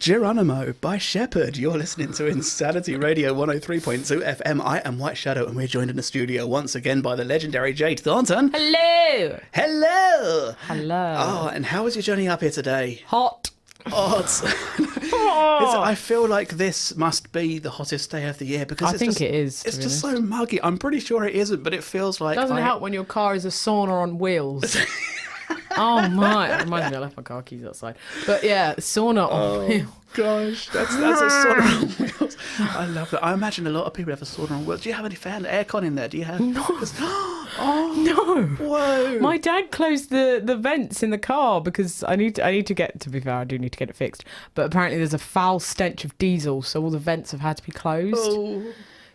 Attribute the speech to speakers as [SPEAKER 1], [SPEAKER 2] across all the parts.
[SPEAKER 1] Geronimo by Shepherd. You're listening to Insanity Radio 103.2 FM. I am White Shadow, and we're joined in the studio once again by the legendary Jade Thornton.
[SPEAKER 2] Hello.
[SPEAKER 1] Hello.
[SPEAKER 2] Hello.
[SPEAKER 1] Oh, and how was your journey up here today?
[SPEAKER 2] Hot.
[SPEAKER 1] I feel like this must be the hottest day of the year because
[SPEAKER 2] I think it is.
[SPEAKER 1] It's just so muggy. I'm pretty sure it isn't, but it feels like.
[SPEAKER 2] Doesn't help when your car is a sauna on wheels. Oh my! It reminds me, I left my car keys outside. But yeah, sauna on wheels.
[SPEAKER 1] Gosh, that's a sauna on wheels. I love that. I imagine a lot of people have a sauna on wheels. Do you have any fan aircon in there? Do you have?
[SPEAKER 2] No.
[SPEAKER 1] Oh
[SPEAKER 2] no!
[SPEAKER 1] Whoa!
[SPEAKER 2] My dad closed the vents in the car because I need to get. To be fair, I do need to get it fixed. But apparently, there's a foul stench of diesel, so all the vents have had to be closed.
[SPEAKER 1] Oh,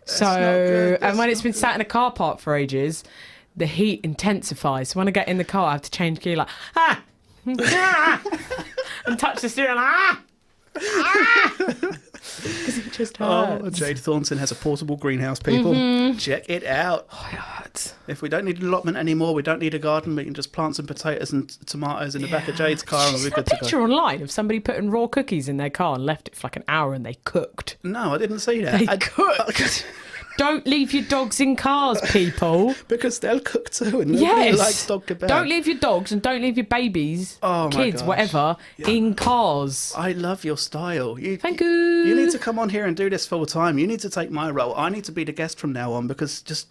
[SPEAKER 1] that's
[SPEAKER 2] so,
[SPEAKER 1] not good.
[SPEAKER 2] and when it's been sat in a car park for ages, the heat intensifies. So when I get in the car, I have to change gear like and touch the steering like because it just hurts.
[SPEAKER 1] Oh, Jade Thornton has a portable greenhouse, people. Check it out.
[SPEAKER 2] Oh, it hurts.
[SPEAKER 1] If we don't need an allotment anymore, we don't need a garden, we can just plant some potatoes and tomatoes in the back of Jade's car and we're good to go.
[SPEAKER 2] A picture online of somebody putting raw cookies in their car and left it for like an hour and they cooked.
[SPEAKER 1] No, I didn't see that.
[SPEAKER 2] They cooked. Don't leave your dogs in cars, people.
[SPEAKER 1] Because they'll cook too, and nobody likes dog kebab.
[SPEAKER 2] Don't leave your dogs and don't leave your babies, kids, whatever, in cars.
[SPEAKER 1] I love your style.
[SPEAKER 2] Thank you.
[SPEAKER 1] You need to come on here and do this full time. You need to take my role. I need to be the guest from now on because just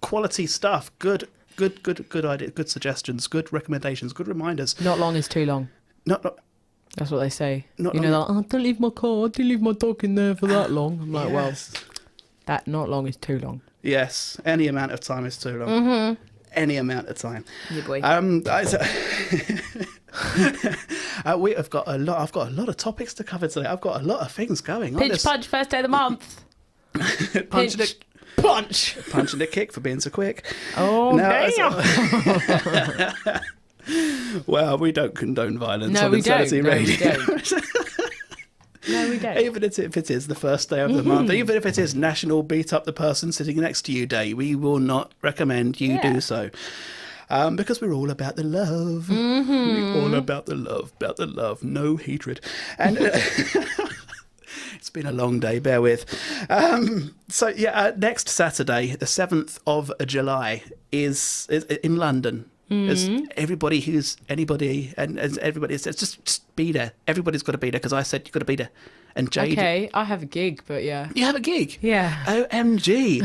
[SPEAKER 1] quality stuff, good ideas, good suggestions, good recommendations, good reminders.
[SPEAKER 2] Not long is too long.
[SPEAKER 1] Not.
[SPEAKER 2] That's what they say.
[SPEAKER 1] Not
[SPEAKER 2] you know, like, oh, don't leave my car. Don't leave my dog in there for that long. I'm like,
[SPEAKER 1] yes.
[SPEAKER 2] Well. That not long is too long.
[SPEAKER 1] Yes, any amount of time is too long. Any amount of time.
[SPEAKER 2] Yeah, boy.
[SPEAKER 1] We have got a lot. I've got a lot of topics to cover today. I've got a lot of things going on.
[SPEAKER 2] Pinch punch, first day of the month.
[SPEAKER 1] Punch. Punch and a kick for being so quick.
[SPEAKER 2] Oh, damn.
[SPEAKER 1] Well, we don't condone violence
[SPEAKER 2] on
[SPEAKER 1] Insanity Radio.
[SPEAKER 2] No, we don't. No, we don't.
[SPEAKER 1] Even if it is the first day of the month, even if it is National Beat Up the Person Sitting Next to You Day, we will not recommend you do so. Because we're all about the love. We're all about the love, no hatred. And it's been a long day, bear with. Next Saturday, the 7th of July, is in London. As everybody who's anybody and as everybody says, just be there. Everybody's got to be there because I said you've got to be there. And Jade,
[SPEAKER 2] okay, I have a gig, but yeah,
[SPEAKER 1] you have a gig.
[SPEAKER 2] Yeah.
[SPEAKER 1] OMG.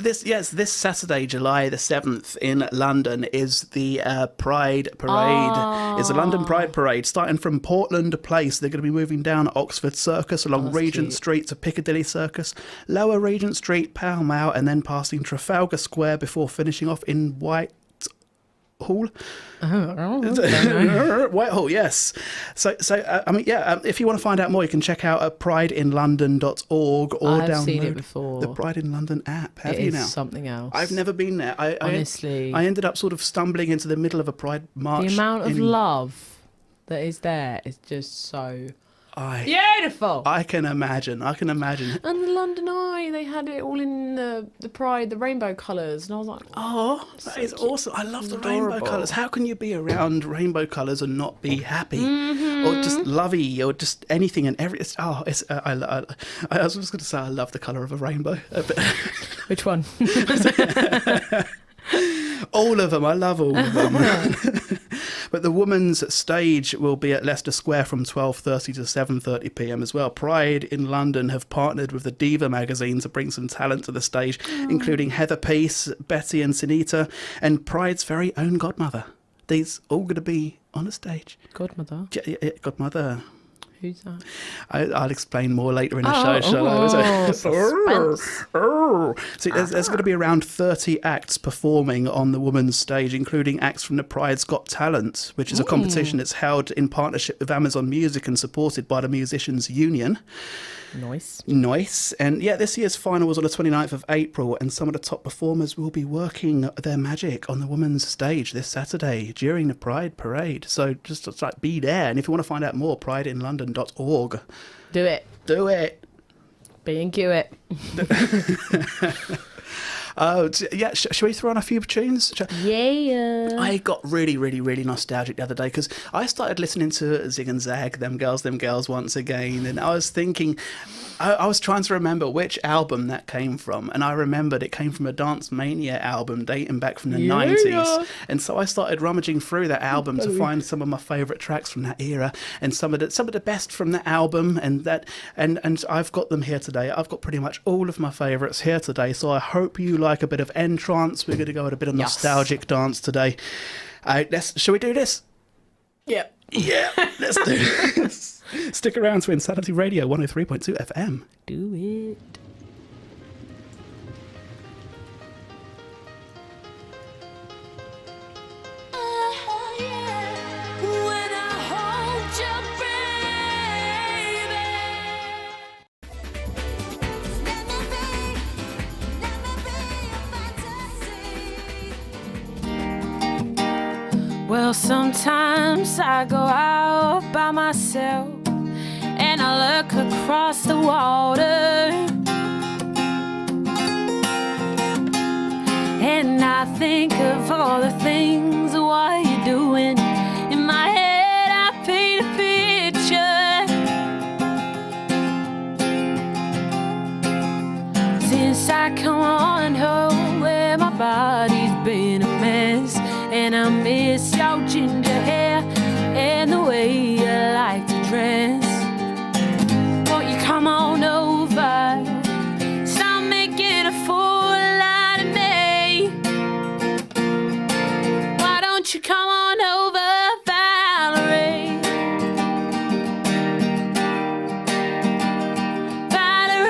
[SPEAKER 1] This Saturday, July the 7th in London is the Pride Parade. It's the London Pride Parade starting from Portland Place. They're going to be moving down Oxford Circus along Regent Street to Piccadilly Circus, Lower Regent Street, Pall Mall, and then passing Trafalgar Square before finishing off in Whitehall, yes. So if you want to find out more, you can check out prideinlondon.org or download the Pride in London app. Have you now?
[SPEAKER 2] It's something else.
[SPEAKER 1] I've never been there.
[SPEAKER 2] Honestly,
[SPEAKER 1] I ended up sort of stumbling into the middle of a Pride march.
[SPEAKER 2] The amount of love that is there is just so beautiful.
[SPEAKER 1] I can imagine.
[SPEAKER 2] And the London Eye, they had it all in the Pride, the rainbow colours, and I was like,
[SPEAKER 1] oh, that is awesome. I love the rainbow colours. How can you be around rainbow colours and not be happy or just lovey or just anything and every? I was just going to say I love the colour of a rainbow.
[SPEAKER 2] Which one?
[SPEAKER 1] All of them. I love all of them. But the women's stage will be at Leicester Square from 12:30 to 7:30 p.m. as well. Pride in London have partnered with the Diva magazine to bring some talent to the stage, including Heather Peace, Betty and Sunita, and Pride's very own godmother. These all going to be on a stage.
[SPEAKER 2] Godmother?
[SPEAKER 1] Godmother.
[SPEAKER 2] Who's that?
[SPEAKER 1] I'll explain more later in the show, shall I? So there's going to be around 30 acts performing on the women's stage, including acts from the Pride's Got Talent, which is a competition that's held in partnership with Amazon Music and supported by the Musicians Union. Nice. And this year's final was on the 29th of April, and some of the top performers will be working their magic on the women's stage this Saturday during the Pride Parade. So just be there. And if you want to find out more, prideinlondon.org.
[SPEAKER 2] Do it.
[SPEAKER 1] Do it.
[SPEAKER 2] B and Q it.
[SPEAKER 1] Oh, yeah. Shall we throw on a few tunes?
[SPEAKER 2] Yeah.
[SPEAKER 1] I got really, really, really nostalgic the other day because I started listening to Zig and Zag, Them Girls once again, and I was thinking, I was trying to remember which album that came from, and I remembered it came from a Dance Mania album dating back from the 90s, and so I started rummaging through that album to find some of my favourite tracks from that era, and some of the best from that album, and I've got them here today. I've got pretty much all of my favourites here today, so I hope you like a bit of N-Trance. We're going to go with a bit of nostalgic dance today. Shall we do this?
[SPEAKER 2] Yep.
[SPEAKER 1] Yeah, let's do this. Stick around to Insanity Radio 103.2 FM.
[SPEAKER 2] Do it. Well, sometimes I go out by myself and I look across the water, and I think of all the things what you're doing. In my head I paint a picture. Since I come on home where my body's been a mess, and I miss your ginger hair and the way you like to dress. Won't you come on over? Stop making a fool out of me. Why don't you come on over, Valerie? Valerie.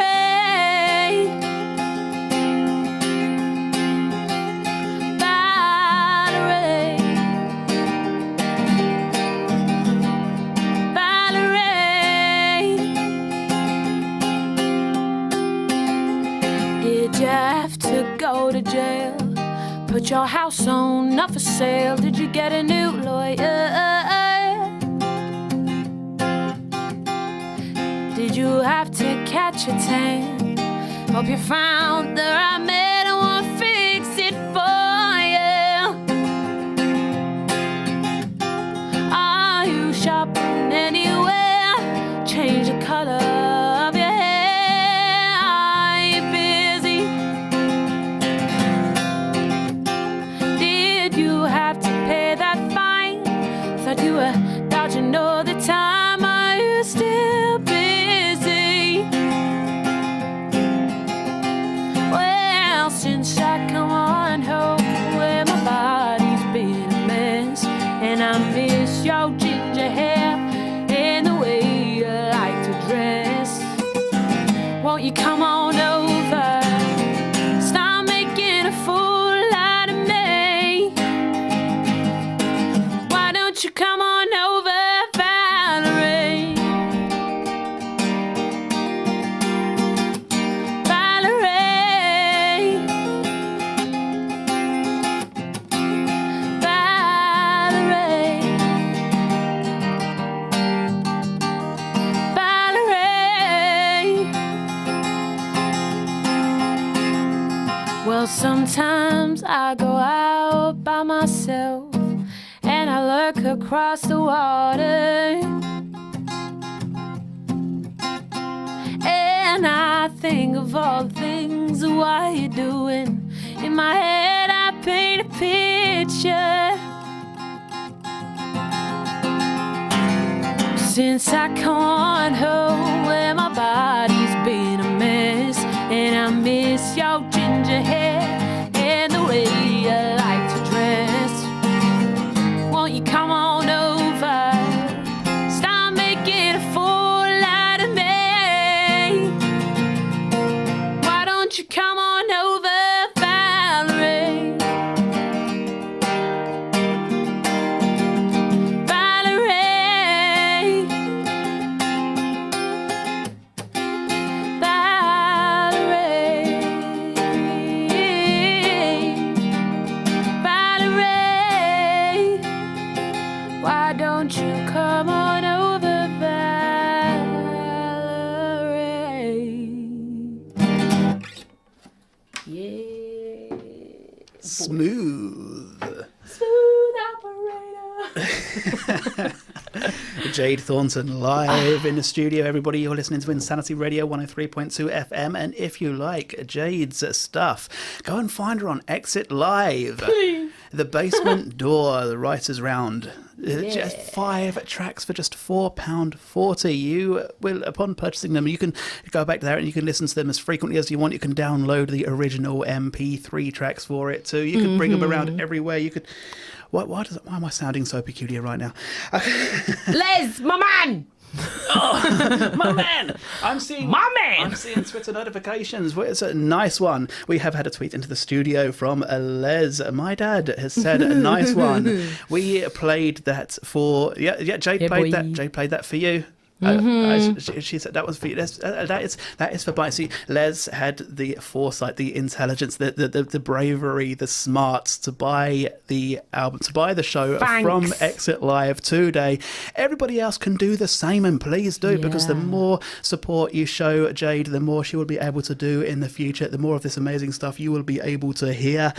[SPEAKER 2] Go to jail, put your house on not for sale. Did you get a new lawyer? Did you have to catch a tan? Hope you found the right man who won't fix it for you. Are you shopping anywhere? Change the color of your hair. Are you busy? You have to pay that fine. Thought you were dodging all the time. Are you still busy? Well, since I come on home where my body's been a mess, and I miss your ginger hair and the way you like to dress. Won't you come on over? Stop making a fool out of me. Won't you come on over, Valerie? Valerie. Valerie. Valerie. Well, sometimes I go out by myself and I look across the water, and I think of all the things what you're doing. In my head I paint a picture. Since I come on home where my body's been a mess, and I miss your ginger hair and the way you like to dress. Won't you come on over? Stop making a fool out of me. Why don't you come on over, Valerie? Valerie. Valerie. Valerie. Why don't you come on over, Valerie? Yeah.
[SPEAKER 1] Jade Thornton live in the studio. Everybody, you're listening to Insanity Radio 103.2 FM. And if you like Jade's stuff, go and find her on Exit Live.
[SPEAKER 2] Please.
[SPEAKER 1] The Basement Door, The Writer's Round. Just 5 tracks for just £4.40. You will, upon purchasing them, you can go back there and you can listen to them as frequently as you want. You can download the original MP3 tracks for it too. You can bring them around everywhere. You could. Why am I sounding so peculiar right now?
[SPEAKER 2] Les, my man!
[SPEAKER 1] Oh, my man! I'm seeing Twitter notifications. It's a nice one. We have had a tweet into the studio from Les. My dad has said a nice one. We played that for Jade played that. Jade played that for you. She said that was for you. That is for buying. See, Les had the foresight, the intelligence, the bravery, the smarts to buy the album, to buy the show from Exit Live today. Everybody else can do the same, and please do, because the more support you show Jade, the more she will be able to do in the future. The more of this amazing stuff you will be able to hear.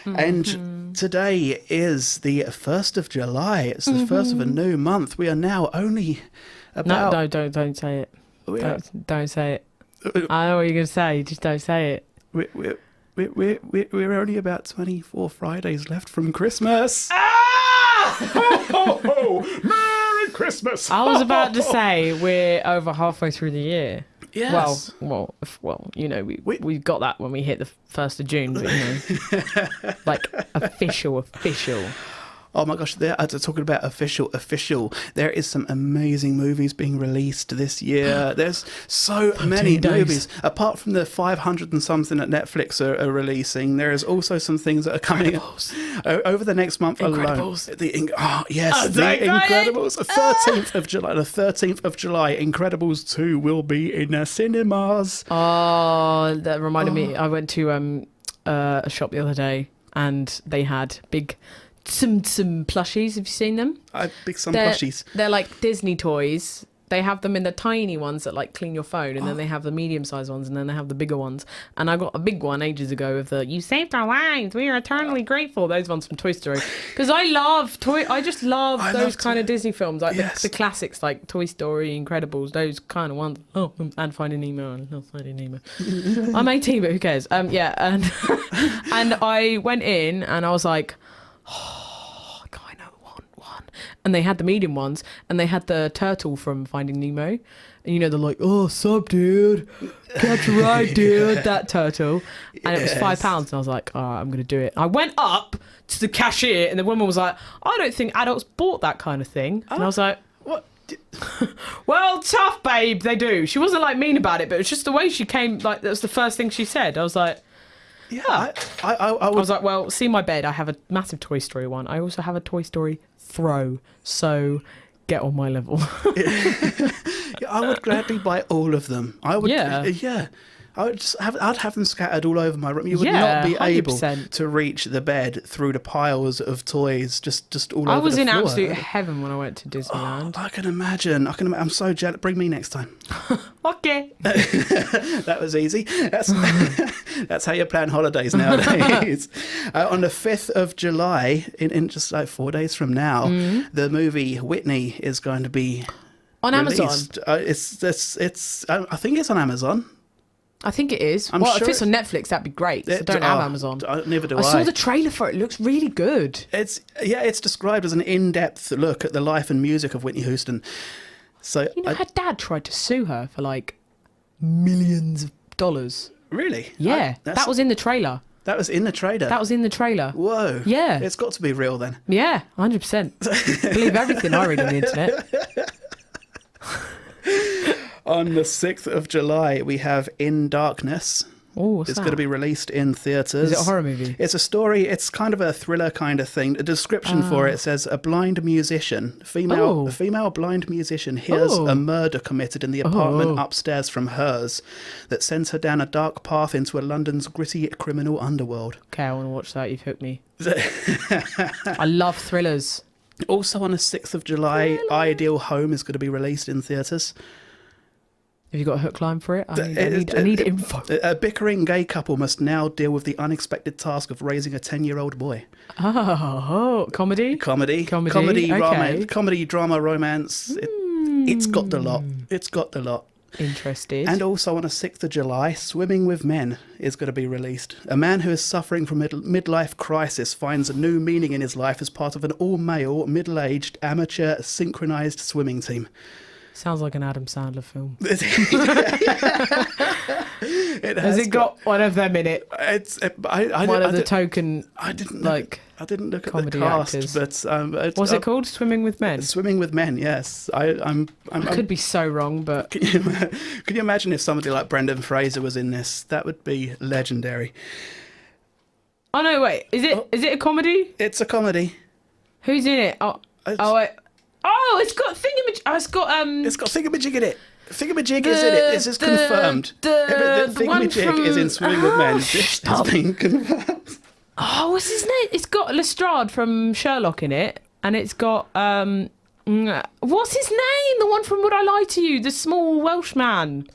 [SPEAKER 1] And today is the 1st of July. It's the first of a new month. We are now only about...
[SPEAKER 2] No, don't say it. Don't say it. I know what you're going to say. Just don't say it.
[SPEAKER 1] We're only about 24 Fridays left from Christmas.
[SPEAKER 2] Ah!
[SPEAKER 1] Ho, ho, ho! Merry Christmas!
[SPEAKER 2] I was about to say we're over halfway through the year.
[SPEAKER 1] Yes.
[SPEAKER 2] Well, you know, we got that when we hit the 1st of June, but, you know, like official.
[SPEAKER 1] Oh my gosh, they're talking about official. There is some amazing movies being released this year. There's so many movies. Apart from the 500 and something that Netflix are releasing, there is also some things that are coming over the next month alone. The Incredibles. 13th of July. The 13th of July, Incredibles 2 will be in cinemas.
[SPEAKER 2] Oh, that reminded me. I went to a shop the other day and they had big... Some plushies. Have you seen them?
[SPEAKER 1] Plushies.
[SPEAKER 2] They're like Disney toys. They have them in the tiny ones that like clean your phone, and then they have the medium-sized ones, and then they have the bigger ones. And I got a big one ages ago of the "You saved our lives. We are eternally grateful." Those ones from Toy Story, because I just love those kind of Disney films, like the classics, like Toy Story, Incredibles, those kind of ones. Oh, and Finding Nemo. I love Finding Nemo. I'm 18, but who cares? And and I went in and I was like, oh, I kind of want one. And they had the medium ones, and they had the turtle from Finding Nemo. And you know, they're like, oh, sup, dude? Catch a ride, dude. That turtle. And it was £5. And I was like, all right, I'm going to do it. I went up to the cashier, and the woman was like, I don't think adults bought that kind of thing. And I was like, what? Well, tough, babe. They do. She wasn't like mean about it, but it was just the way she came. Like, that was the first thing she said. I was like,
[SPEAKER 1] yeah, I
[SPEAKER 2] was like, well, see my bed. I have a massive Toy Story one. I also have a Toy Story throw. So get on my level.
[SPEAKER 1] I would gladly buy all of them. I would. Yeah. I'd have them scattered all over my room. You would not be 100%. Able to reach the bed through the piles of toys just all over the floor.
[SPEAKER 2] I was in absolute heaven when I went to Disneyland.
[SPEAKER 1] I can imagine. I'm so jealous. Bring me next time.
[SPEAKER 2] Okay.
[SPEAKER 1] That was easy. That's how you plan holidays nowadays. On the 5th of July, in just like 4 days from now, the movie Whitney is going to be
[SPEAKER 2] on
[SPEAKER 1] released.
[SPEAKER 2] Amazon.
[SPEAKER 1] I think it's on Amazon.
[SPEAKER 2] I think it is.
[SPEAKER 1] If
[SPEAKER 2] it's on Netflix, that'd be great. I don't have Amazon.
[SPEAKER 1] Neither do I.
[SPEAKER 2] I saw the trailer for it. It looks really good.
[SPEAKER 1] It's described as an in-depth look at the life and music of Whitney Houston. So
[SPEAKER 2] her dad tried to sue her for like millions of dollars.
[SPEAKER 1] Really?
[SPEAKER 2] Yeah, that was in the trailer.
[SPEAKER 1] That was in the trailer?
[SPEAKER 2] That was in the trailer.
[SPEAKER 1] Whoa.
[SPEAKER 2] Yeah.
[SPEAKER 1] It's got to be real then.
[SPEAKER 2] Yeah, 100%. Believe everything I read on the internet.
[SPEAKER 1] On the 6th of July, we have In Darkness.
[SPEAKER 2] Oh, what's that?
[SPEAKER 1] It's going to be released in theatres.
[SPEAKER 2] Is it a horror movie?
[SPEAKER 1] It's a story. It's kind of a thriller kind of thing. The description for it says a blind musician, female blind musician, hears a murder committed in the apartment upstairs from hers that sends her down a dark path into London's gritty criminal underworld.
[SPEAKER 2] Okay, I want to watch that. You've hooked me. I love thrillers.
[SPEAKER 1] Also on the 6th of July, Ideal Home is going to be released in theatres.
[SPEAKER 2] Have you got a hook line for it? I need info.
[SPEAKER 1] A bickering gay couple must now deal with the unexpected task of raising a 10-year-old boy.
[SPEAKER 2] Oh, comedy?
[SPEAKER 1] Comedy,
[SPEAKER 2] okay.
[SPEAKER 1] drama, romance. It's got the lot. It's got the lot.
[SPEAKER 2] Interested.
[SPEAKER 1] And also on the 6th of July, Swimming with Men is going to be released. A man who is suffering from midlife crisis finds a new meaning in his life as part of an all-male, middle-aged, amateur, synchronised swimming team.
[SPEAKER 2] Sounds like an Adam Sandler film.
[SPEAKER 1] Has
[SPEAKER 2] it got one of them in it? One of the token.
[SPEAKER 1] I didn't look at the
[SPEAKER 2] comedy
[SPEAKER 1] cast,
[SPEAKER 2] actors.
[SPEAKER 1] but
[SPEAKER 2] What's it called? Swimming with Men.
[SPEAKER 1] Swimming with Men. Yes, I
[SPEAKER 2] could be so wrong, but
[SPEAKER 1] can you imagine if somebody like Brendan Fraser was in this? That would be legendary.
[SPEAKER 2] Oh no! Wait, is it a comedy?
[SPEAKER 1] It's a comedy.
[SPEAKER 2] Who's in it? Wait. Oh, it's got thingamajig.
[SPEAKER 1] It's got thingamajig in it. Thingamajig is in it. This is confirmed. Thingamajig is in Swimming with Men. This has been confirmed.
[SPEAKER 2] Oh, what's his name? It's got Lestrade from Sherlock in it, and it's got what's his name? The one from Would I Lie to You? The small Welsh man.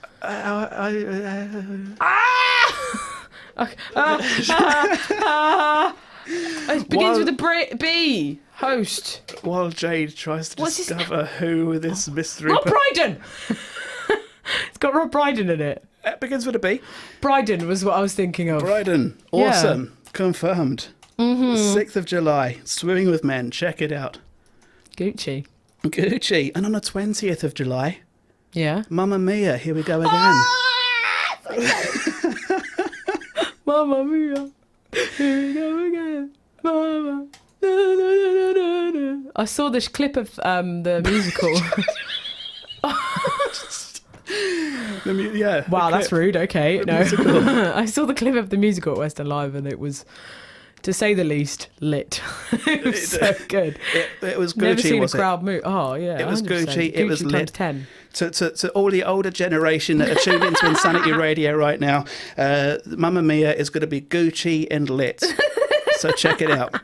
[SPEAKER 2] It begins with a B. Host.
[SPEAKER 1] While Jade tries to discover who this mystery...
[SPEAKER 2] Rob Brydon! It's got Rob Brydon in it.
[SPEAKER 1] It begins with a B.
[SPEAKER 2] Brydon was what I was thinking of.
[SPEAKER 1] Brydon. Awesome. Yeah. Confirmed. 6th of July. Swimming with Men. Check it out.
[SPEAKER 2] Gucci.
[SPEAKER 1] And on the 20th of July...
[SPEAKER 2] Yeah?
[SPEAKER 1] Mamma Mia. Here we go again.
[SPEAKER 2] Mamma Mia. Here we go again. Mama. I saw this clip of the musical. Wow, that's rude. Okay, no. I saw the clip of the musical at Western Live, and it was, to say the least, lit. It was so good.
[SPEAKER 1] It was Gucci.
[SPEAKER 2] Never seen
[SPEAKER 1] was
[SPEAKER 2] a crowd move. Oh yeah,
[SPEAKER 1] it was
[SPEAKER 2] 100%.
[SPEAKER 1] Gucci. It was lit.
[SPEAKER 2] 10.
[SPEAKER 1] To all the older generation that are tuned into Insanity Radio right now, Mamma Mia is going to be Gucci and lit. So check it out.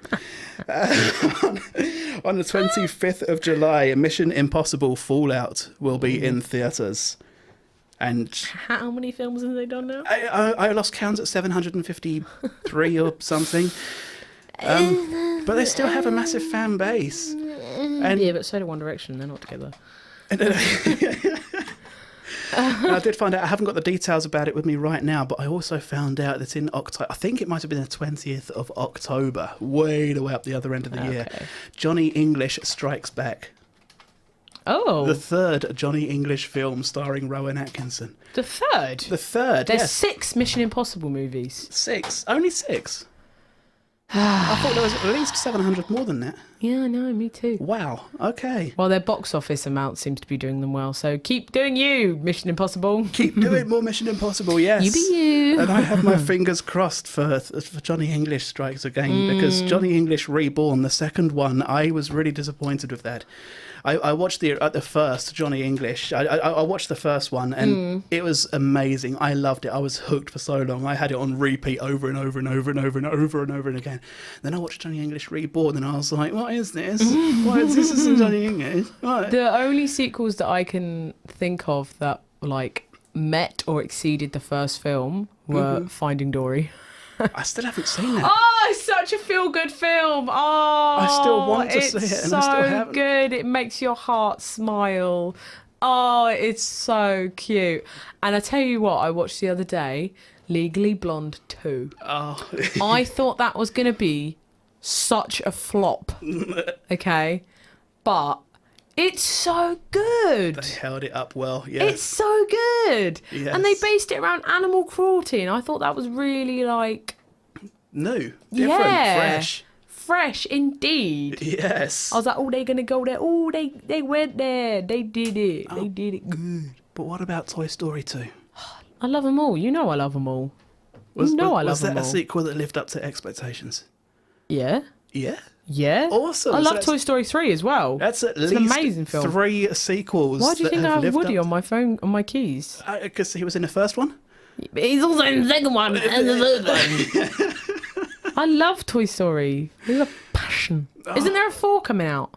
[SPEAKER 1] On the 25th of July, Mission Impossible Fallout will be in theatres. And
[SPEAKER 2] how many films have they done now?
[SPEAKER 1] I lost count at 753 or something. But they still have a massive fan base. And
[SPEAKER 2] yeah, but so do One Direction. They're not together.
[SPEAKER 1] I did find out, I haven't got the details about it with me right now, but I also found out that in October, I think it might have been the 20th of October, way the way up the other end of the year, Johnny English Strikes Back.
[SPEAKER 2] Oh.
[SPEAKER 1] The third Johnny English film starring Rowan Atkinson.
[SPEAKER 2] The third?
[SPEAKER 1] The third,
[SPEAKER 2] There's
[SPEAKER 1] yes.
[SPEAKER 2] 6 Mission Impossible movies.
[SPEAKER 1] 6? Only 6? I thought there was at least 700 more than that.
[SPEAKER 2] Yeah, I know, me too.
[SPEAKER 1] Wow, okay.
[SPEAKER 2] Well, their box office amount seems to be doing them well, so keep doing you, Mission Impossible.
[SPEAKER 1] Keep doing more Mission Impossible, yes.
[SPEAKER 2] You be you.
[SPEAKER 1] And I have my fingers crossed for Johnny English Strikes Again, because Johnny English Reborn, the second one, I was really disappointed with that. I watched the first Johnny English. I watched the first one, and it was amazing. I loved it. I was hooked for so long. I had it on repeat over and over and over and over and over and over and again. Then I watched Johnny English Reborn, and I was like, "What is this? What is this? Isn't Johnny English?" What?
[SPEAKER 2] The only sequels that I can think of that like met or exceeded the first film were Finding Dory.
[SPEAKER 1] I still haven't seen that.
[SPEAKER 2] Oh, it's such a feel-good film. Oh,
[SPEAKER 1] I still want to see it, and I still haven't.
[SPEAKER 2] It's so good. It makes your heart smile. Oh, it's so cute. And I tell you what, I watched the other day, Legally Blonde 2.
[SPEAKER 1] Oh.
[SPEAKER 2] I thought that was going to be such a flop. Okay? But it's so good.
[SPEAKER 1] They held it up well, yeah.
[SPEAKER 2] It's so good.
[SPEAKER 1] Yes.
[SPEAKER 2] And they based it around animal cruelty, and I thought that was really like
[SPEAKER 1] new, different,
[SPEAKER 2] fresh indeed.
[SPEAKER 1] Yes.
[SPEAKER 2] I was like, oh, they're gonna go there. Oh, they went there. They did it. They did it good.
[SPEAKER 1] But what about Toy Story 2?
[SPEAKER 2] I love them all. You know I love them all. I love them all.
[SPEAKER 1] Was that a sequel that lived up to expectations?
[SPEAKER 2] Yeah.
[SPEAKER 1] Yeah.
[SPEAKER 2] Yeah.
[SPEAKER 1] Awesome.
[SPEAKER 2] I love Toy Story 3 as well.
[SPEAKER 1] That's
[SPEAKER 2] it's
[SPEAKER 1] least
[SPEAKER 2] an amazing film.
[SPEAKER 1] 3 sequels.
[SPEAKER 2] Why do you think I have Woody on my phone, on my keys?
[SPEAKER 1] Because he was in the first one.
[SPEAKER 2] But he's also in the second one and the third one. I love Toy Story. There's a passion. Isn't there a 4 coming out?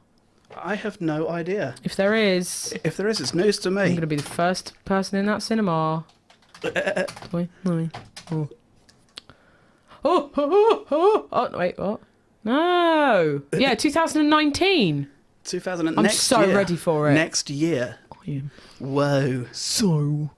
[SPEAKER 1] I have no idea.
[SPEAKER 2] If there is,
[SPEAKER 1] it's news to me.
[SPEAKER 2] I'm going to be the first person in that cinema. Wait, no. Oh, wait, what? No. Yeah, 2019.
[SPEAKER 1] 2000.
[SPEAKER 3] I'm
[SPEAKER 1] Next
[SPEAKER 3] so
[SPEAKER 1] year.
[SPEAKER 3] ready for it.
[SPEAKER 1] Next year.
[SPEAKER 3] I am
[SPEAKER 1] Whoa.
[SPEAKER 3] so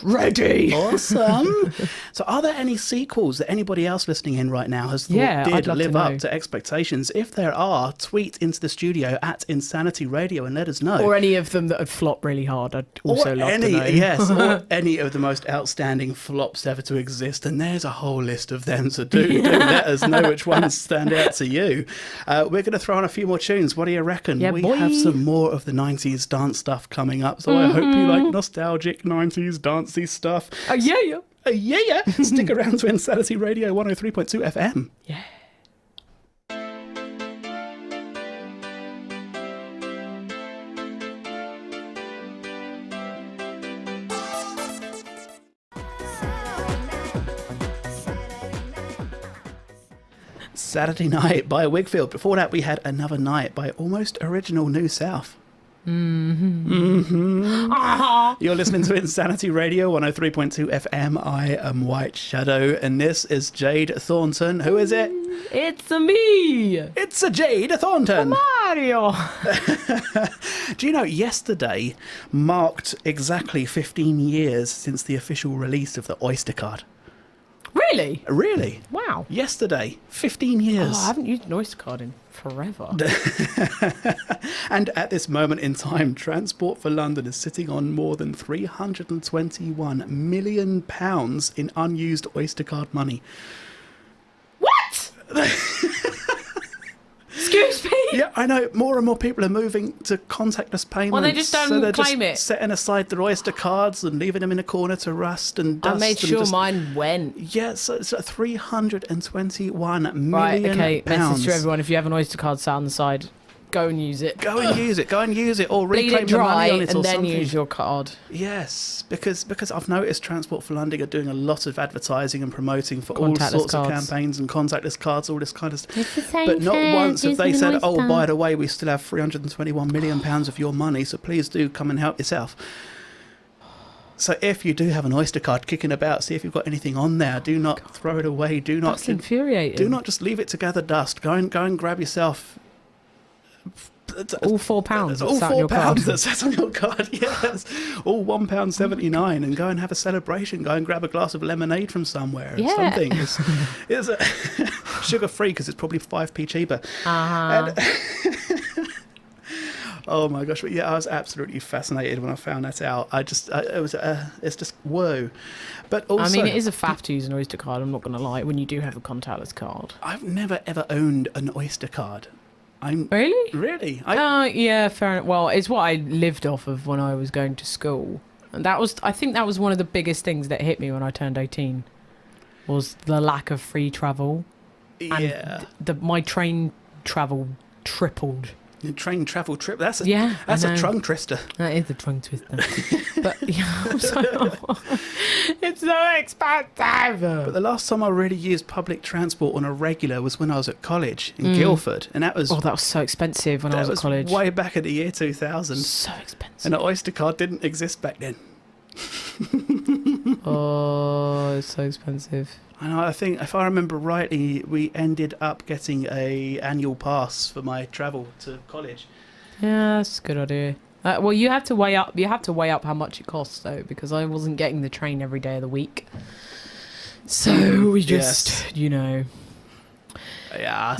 [SPEAKER 3] ready.
[SPEAKER 1] Awesome. So are there any sequels that anybody else listening in right now has thought
[SPEAKER 3] I'd
[SPEAKER 1] did
[SPEAKER 3] love to
[SPEAKER 1] live
[SPEAKER 3] know.
[SPEAKER 1] up to expectations? If there are, tweet into the studio at Insanity Radio and let us know.
[SPEAKER 3] Or any of them that had flopped really hard. I'd also love to know.
[SPEAKER 1] Yes, or any of the most outstanding flops ever to exist. And there's a whole list of them. So do let us know which ones stand out to you. We're going to throw on a few more tunes. What do you reckon?
[SPEAKER 3] Yeah,
[SPEAKER 1] we
[SPEAKER 3] boy.
[SPEAKER 1] have some more of the 90s dance stuff coming up. So I hope you like nostalgic 90s dancey stuff.
[SPEAKER 3] Oh, yeah.
[SPEAKER 1] Yeah. Stick around to Insanity Radio 103.2 FM.
[SPEAKER 3] Yeah.
[SPEAKER 1] Saturday Night by Wigfield. Before that, we had Another Night by Almost Original New South. You're listening to Insanity Radio 103.2 FM. I am White Shadow, and this is Jade Thornton. Who is it?
[SPEAKER 3] It's me,
[SPEAKER 1] It's a Jade Thornton.
[SPEAKER 3] Mario.
[SPEAKER 1] Do you know, yesterday marked exactly 15 years since the official release of the Oyster card.
[SPEAKER 3] Really?
[SPEAKER 1] Really?
[SPEAKER 3] Wow.
[SPEAKER 1] Yesterday, 15 years.
[SPEAKER 3] Oh, I haven't used an Oyster card in forever.
[SPEAKER 1] And at this moment in time, Transport for London is sitting on more than £321 million in unused Oyster card money.
[SPEAKER 3] What? Excuse me?
[SPEAKER 1] Yeah, I know. More and more people are moving to contactless payments.
[SPEAKER 3] Well, they just don't
[SPEAKER 1] so they're
[SPEAKER 3] claim
[SPEAKER 1] just
[SPEAKER 3] it.
[SPEAKER 1] setting aside their Oyster cards and leaving them in a corner to rust and dust.
[SPEAKER 3] I made
[SPEAKER 1] and
[SPEAKER 3] sure
[SPEAKER 1] just,
[SPEAKER 3] mine went.
[SPEAKER 1] Yeah, so it's £321 million.
[SPEAKER 3] Right, okay, message to everyone. If you have an Oyster card sat on the side, go and use it.
[SPEAKER 1] Go and use it. Go and use it. Or
[SPEAKER 3] Bleed
[SPEAKER 1] reclaim
[SPEAKER 3] it
[SPEAKER 1] the money
[SPEAKER 3] dry
[SPEAKER 1] on it
[SPEAKER 3] and
[SPEAKER 1] or
[SPEAKER 3] then
[SPEAKER 1] something.
[SPEAKER 3] use your card.
[SPEAKER 1] Yes, because I've noticed Transport for London are doing a lot of advertising and promoting for all
[SPEAKER 3] Contactless
[SPEAKER 1] sorts of
[SPEAKER 3] cards.
[SPEAKER 1] campaigns and contactless cards, all this kind of stuff.
[SPEAKER 2] It's the same
[SPEAKER 1] But not
[SPEAKER 2] thing
[SPEAKER 1] once have
[SPEAKER 2] as
[SPEAKER 1] they
[SPEAKER 2] an
[SPEAKER 1] said,
[SPEAKER 2] oyster.
[SPEAKER 1] oh, by the way, we still have £321 million of your money, so please do come and help yourself. So if you do have an Oyster card kicking about, see if you've got anything on there. Do not throw it away. Do not
[SPEAKER 3] That's infuriating.
[SPEAKER 1] do not just leave it to gather dust. Go and grab yourself
[SPEAKER 3] all £4
[SPEAKER 1] It's
[SPEAKER 3] that's
[SPEAKER 1] all
[SPEAKER 3] sat on your card.
[SPEAKER 1] £4 that sat on your card, yes. All £1.79, and go and have a celebration. Go and grab a glass of lemonade from somewhere or
[SPEAKER 3] Yeah.
[SPEAKER 1] something. It's sugar-free because it's probably 5p cheaper.
[SPEAKER 3] Uh-huh.
[SPEAKER 1] And oh my gosh, but yeah, I was absolutely fascinated when I found that out. It's just whoa. But also,
[SPEAKER 3] I mean, it is a faff to use an Oyster card, I'm not going to lie, when you do have a contactless card.
[SPEAKER 1] I've never ever owned an Oyster card.
[SPEAKER 3] Really? Yeah, fair enough. Well, it's what I lived off of when I was going to school. And I think that was one of the biggest things that hit me when I turned 18, was the lack of free travel.
[SPEAKER 1] Yeah.
[SPEAKER 3] And my train travel tripled.
[SPEAKER 1] The train travel trip. That's a
[SPEAKER 3] Yeah, I know.
[SPEAKER 1] tongue twister.
[SPEAKER 3] That is a tongue twister. But yeah, I'm so, it's so expensive.
[SPEAKER 1] But the last time I really used public transport on a regular was when I was at college in Guildford, and that was
[SPEAKER 3] that was so expensive when I was at college.
[SPEAKER 1] way back in the year 2000.
[SPEAKER 3] So expensive.
[SPEAKER 1] And an Oyster card didn't exist back then.
[SPEAKER 3] Oh, it's so expensive.
[SPEAKER 1] And I think, if I remember rightly, we ended up getting a annual pass for my travel to college.
[SPEAKER 3] Yeah, that's a good idea. Well, you have to weigh up. You have to weigh up how much it costs, though, because I wasn't getting the train every day of the week. So we just,
[SPEAKER 1] Yeah,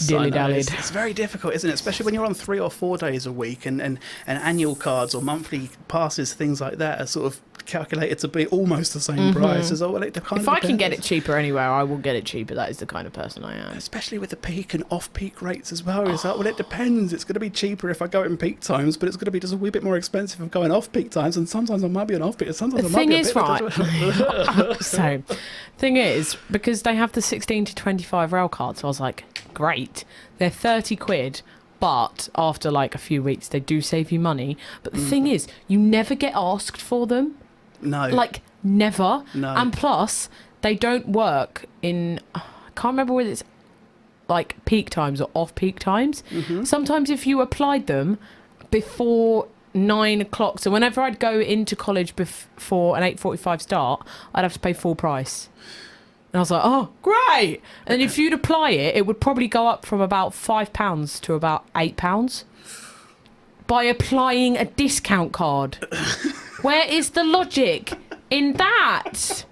[SPEAKER 3] dilly-dallied.
[SPEAKER 1] It's very difficult, isn't it? Especially when you're on 3 or 4 days a week, and annual cards or monthly passes, things like that, are sort of calculated to be almost the same price. As well,
[SPEAKER 3] if I can get it cheaper anywhere, I will get it cheaper. That is the kind of person I am.
[SPEAKER 1] Especially with the peak and off-peak rates as well. It's like, well, it depends. It's going to be cheaper if I go in peak times, but it's going to be just a wee bit more expensive if I go in off-peak times. And sometimes I might be an off-peak. Sometimes
[SPEAKER 3] The
[SPEAKER 1] I might
[SPEAKER 3] thing
[SPEAKER 1] be a
[SPEAKER 3] is,
[SPEAKER 1] bit
[SPEAKER 3] right. So, thing is, because they have the 16 to 25 rail cards, so I was like, great. They're 30 quid. But after like a few weeks, they do save you money. But the thing is, you never get asked for them.
[SPEAKER 1] No.
[SPEAKER 3] Like, never.
[SPEAKER 1] No.
[SPEAKER 3] And plus, they don't work in... I can't remember whether it's like peak times or off-peak times. Sometimes if you applied them before 9 o'clock, so whenever I'd go into college before an 8:45 start, I'd have to pay full price. And I was like, oh, great. And if you'd apply it, it would probably go up from about £5 to about £8. by applying a discount card. Where is the logic in that?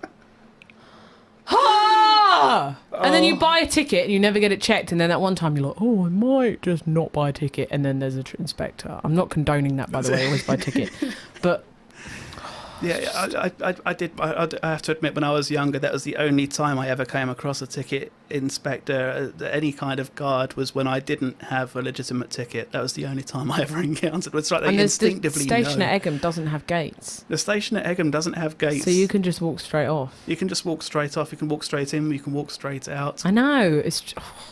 [SPEAKER 3] And then you buy a ticket and you never get it checked, and then that one time you're like, oh, I might just not buy a ticket, and then there's a inspector. I'm not condoning that, by the way. I always buy a ticket, but
[SPEAKER 1] Yeah, I did. I have to admit, when I was younger, that was the only time I ever came across a ticket inspector, any kind of guard, was when I didn't have a legitimate ticket. That was the only time I ever encountered. It's like they instinctively know.
[SPEAKER 3] The station at Egham doesn't have gates.
[SPEAKER 1] The station at Egham doesn't have gates.
[SPEAKER 3] So you can just walk straight off.
[SPEAKER 1] You can just walk straight off. You can walk straight in. You can walk straight out.
[SPEAKER 3] I know. It's.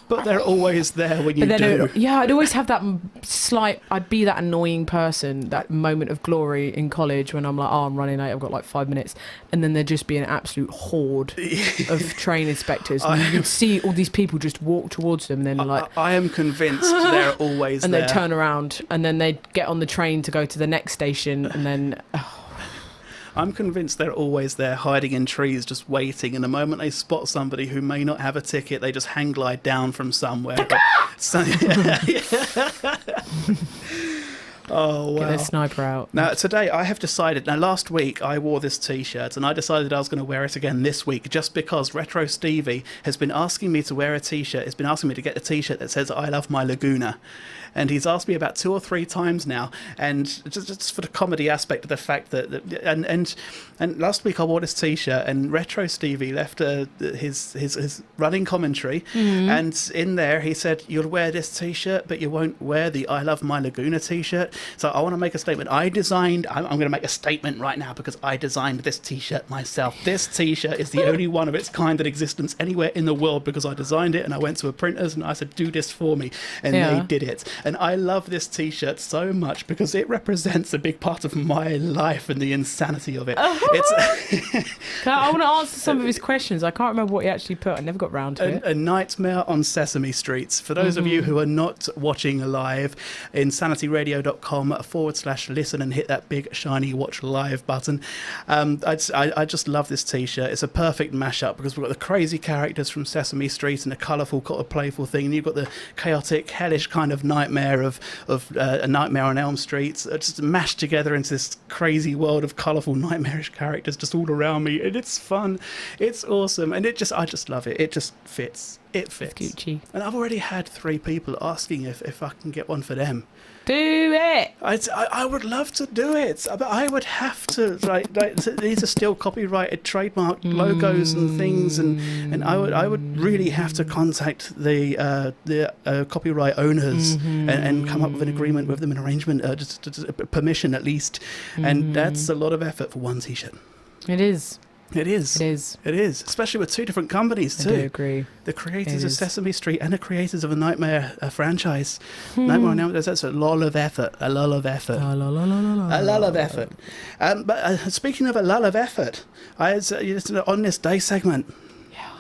[SPEAKER 1] But they're always there when you do.
[SPEAKER 3] I'd always have that slight. I'd be that annoying person, that moment of glory in college when I'm like, oh, I'm running late. I've got like 5 minutes, and then there'd just be an absolute horde of train inspectors. And you could see all these people just walk towards them, and then like,
[SPEAKER 1] I am convinced they're always
[SPEAKER 3] and
[SPEAKER 1] there.
[SPEAKER 3] And they'd turn around, and then they'd get on the train to go to the next station, and then.
[SPEAKER 1] I'm convinced they're always there, hiding in trees, just waiting. And the moment they spot somebody who may not have a ticket, they just hang glide down from somewhere. Oh, wow.
[SPEAKER 3] Get their sniper out.
[SPEAKER 1] Now, today I have decided... Now, last week I wore this T-shirt, and I decided I was going to wear it again this week, just because Retro Stevie has been asking me to wear a T-shirt. He's been asking me to get a T-shirt that says, I love my Laguna. And he's asked me about 2 or 3 times now, and just for the comedy aspect of the fact that and last week I wore this T-shirt, and Retro Stevie left his running commentary, and in there he said, you'll wear this T-shirt, but you won't wear the I Love My Laguna T-shirt. So I want to make a statement. I'm going to make a statement right now, because I designed this T-shirt myself. This T-shirt is the only one of its kind in existence anywhere in the world, because I designed it, and I went to a printers and I said, do this for me, and they did it. And I love this T-shirt so much because it represents a big part of my life and the insanity of it.
[SPEAKER 3] I want to answer some of his questions. I can't remember what he actually put. I never got round to it.
[SPEAKER 1] A Nightmare on Sesame Street. For those of you who are not watching live, insanityradio.com/listen and hit that big shiny watch live button. I just love this T-shirt. It's a perfect mashup, because we've got the crazy characters from Sesame Street and a colourful, kind of playful thing, and you've got the chaotic, hellish kind of nightmare of A Nightmare on Elm Street, just mashed together into this crazy world of colourful, nightmarish characters just all around me, and it's fun, it's awesome, and I just love it. It just fits. It fits.
[SPEAKER 3] It's Gucci.
[SPEAKER 1] And I've already had 3 people asking if I can get one for them.
[SPEAKER 3] Do it.
[SPEAKER 1] I would love to do it, but I would have to. These are still copyrighted, trademarked logos and things, and I would really have to contact the copyright owners and come up with an agreement with them, an arrangement, just permission at least, and that's a lot of effort for one T-shirt.
[SPEAKER 3] It is.
[SPEAKER 1] It is.
[SPEAKER 3] It is.
[SPEAKER 1] It is. Especially with 2 different companies too.
[SPEAKER 3] I do agree.
[SPEAKER 1] The creators of Sesame Street and the creators of a Nightmare franchise. Nightmare on Elm Street. That's a lot of effort. A lot of effort.
[SPEAKER 3] A
[SPEAKER 1] lot of effort. But speaking of a lot of effort, on this day segment,